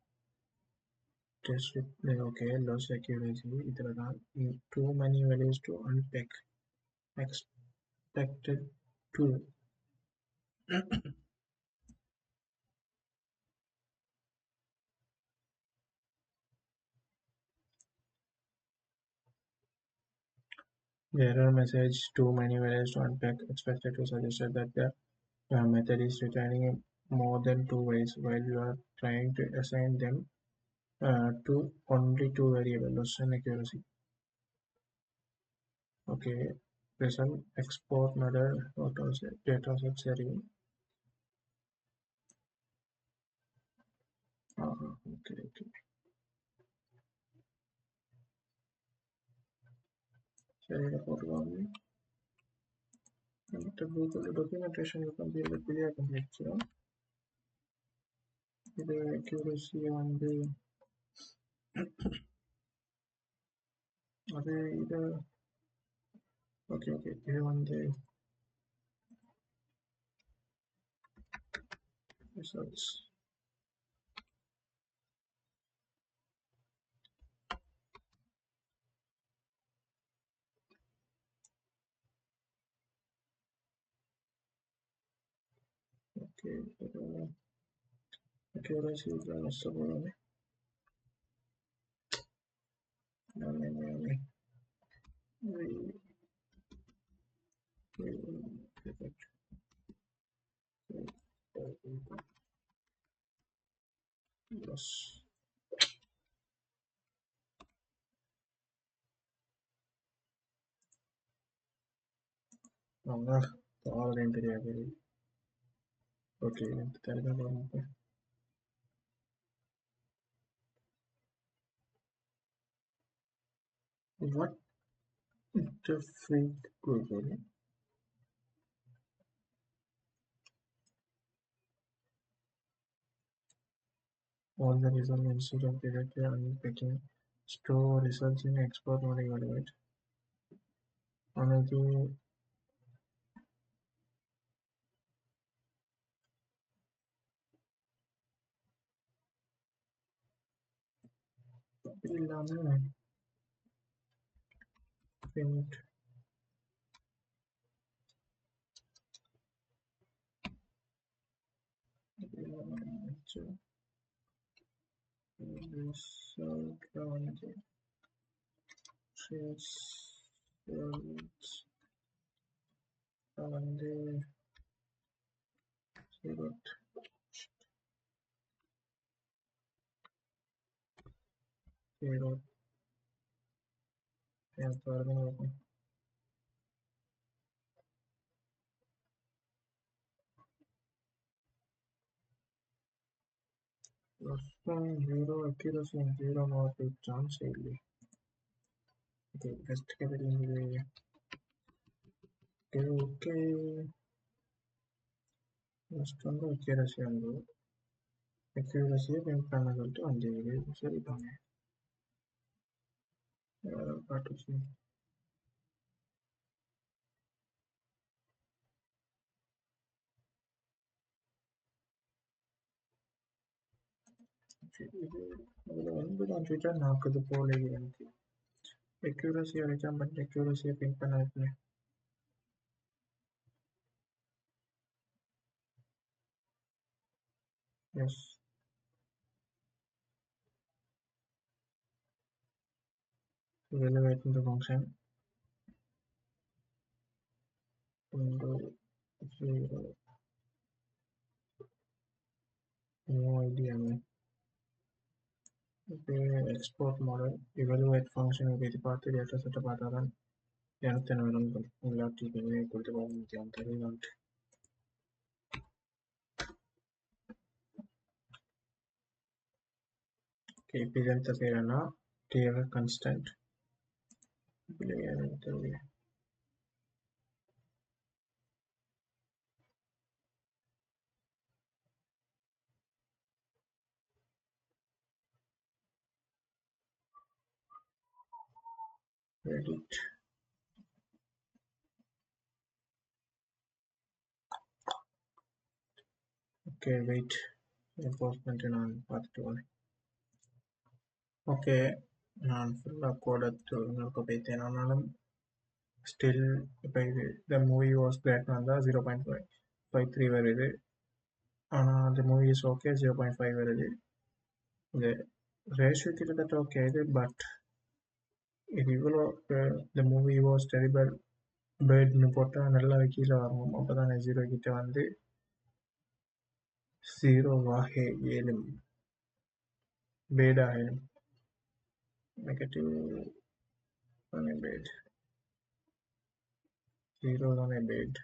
test with okay loss accuracy इधर का too many values to unpack expected to the error message too many values to unpack expected to suggested that the method is returning more than two ways while you are trying to assign them to only two variables loss and accuracy okay result export another data set setting okay சரி இதை போட்டுக்கோங்க இந்த Google documentation வந்து இதில் clear பண்ணிடுச்சு இது accuracy வந்து அது இது ஓகே இது வந்து ரிசல்ட்ஸ் ஓகே அக்யூரசி இதில் நஷ்டப்படுது videos. All தெரியாது. ஓகே தெரிஞ்சு what the freak Google? All the result instead of directly unpicking store results in export mode evaluate. Another இல்லாம print result வந்து zero பாருங்க zero accuracy and zero mark chance இல்லை. Okay, best category. Okay. Next வந்து accuracy வந்து accuracy print பண்ண சொல்லிட்டு வந்து சரிப்பாங்க காட்டுச்சு. இது அதில் வந்து நான் ட்விட்டர் நாக்குது போல எனக்கு accuracy வரைக்கும் பட் accuracy print பண்ண வைக்கல. Yes evaluate the function window 0 no idea man. இப்போ எக்ஸ்போர்ட் மாடல் evaluate function இது பார்த்து டேட்டா செட்டை பார்த்தா தான் எனக்கு என்ன வேணும் இல்லாட்டி கொடுத்து போக முடியும் தெரியல. இப்போ இது ఎంత செய்யறேன்னா clear constant edit okay wait enforcement நான் பார்த்துட்டு வரேன். ஓகே நான் ஃபுல்லாக கோட் எடுத்து உங்களுக்கு போய்த்தேன். ஆனாலும் ஸ்டில் இப்போ இது த மூவி வாஸ் கிரேட் வந்தால் 0.53 வருது. ஆனால் அந்த மூவி இஸ் ஓகே 0.5 வருது. இந்த ரேஷியோ கிட்டத்தட்ட ஓகே இது பட் இது இவ்வளோ த மூவி வாஸ் டெரிபிள் பேர்ட்னு போட்டால் நல்லா கீழே வரணும். அப்போ தான் 0 கிட்ட வந்து 0 ஏழும் பேட் ஆகிடும். நெகட்டிவ் தானே பேட் 0 தானே பேட்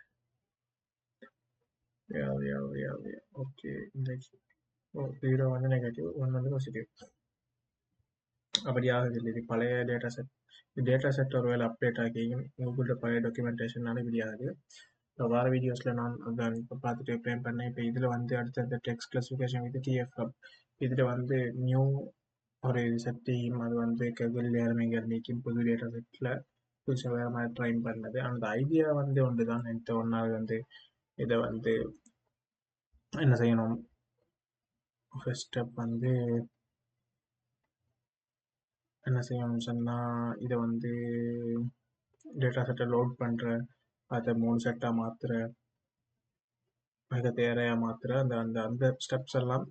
ஓகே இந்த 0 வந்து நெகட்டிவ் 1 வந்து பாசிட்டிவ் அப்படி ஆகுது இல்லை. இது பழைய டேட்டா செட் ஒரு வேலை அப்டேட் ஆகியும் உங்கள்கிட்ட பழைய டாக்குமெண்டேஷனால இப்படி ஆகுது. இப்போ வர வீடியோஸில் நான் அதான் இப்போ பார்த்துட்டு ப்ளேன் பண்ணேன். இப்போ இதில் வந்து அடுத்தடுத்த text classification with TF hub இதில் வந்து நியூ ஒரு செட்டையும் அது வந்து கெகில் நேரமைகள் நீக்கும் புது டேட்டா செட்டில் புதுசாக வேறு மாதிரி ட்ரைன் பண்ணது. அந்த ஐடியா வந்து ஒன்று தான் எனக்கு ஒன்றாவது வந்து இதை வந்து என்ன செய்யணும். ஃபர்ஸ்ட் ஸ்டெப் வந்து என்ன செய்யணும்னு சொன்னால் இதை வந்து டேட்டா செட்டை லோட் பண்ணுறேன், அதை 3 செட்டாக மாற்றுறேன், அதை தேரையாக மாற்றுறேன். அந்த அந்த அந்த ஸ்டெப்ஸ் எல்லாம்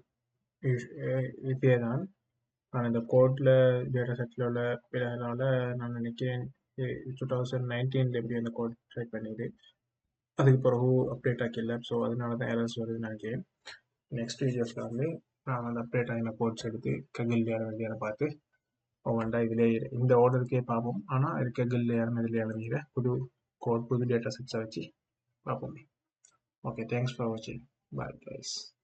இதே தான். ஆனால் இந்த கோடில் டேட்டா செட்டில் உள்ள பிள்ளைகளால் நான் நினைக்கிறேன் 2019 எப்படி அந்த கோட் ட்ரை பண்ணிது அதுக்கு பிறகு அப்டேட் ஆக்கிடல. ஸோ அதனால தான் எரர்ஸ் வருதுன்னு நினைக்கிறேன். நெக்ஸ்ட் வீடியோஸில் வந்து நான் வந்து அப்டேட் ஆகின கோட்ஸ் எடுத்து ககில் வேண்டியான பார்த்து ஒவ்வொன்றா இதிலே இந்த ஆர்டருக்கே பார்ப்போம். ஆனால் இருக்க ககில் இதிலே இறங்கிற புது கோட் புது டேட்டா செட்ஸை வச்சு பார்ப்போம். ஓகே, தேங்க்ஸ் ஃபார் வாட்சிங். Bye guys.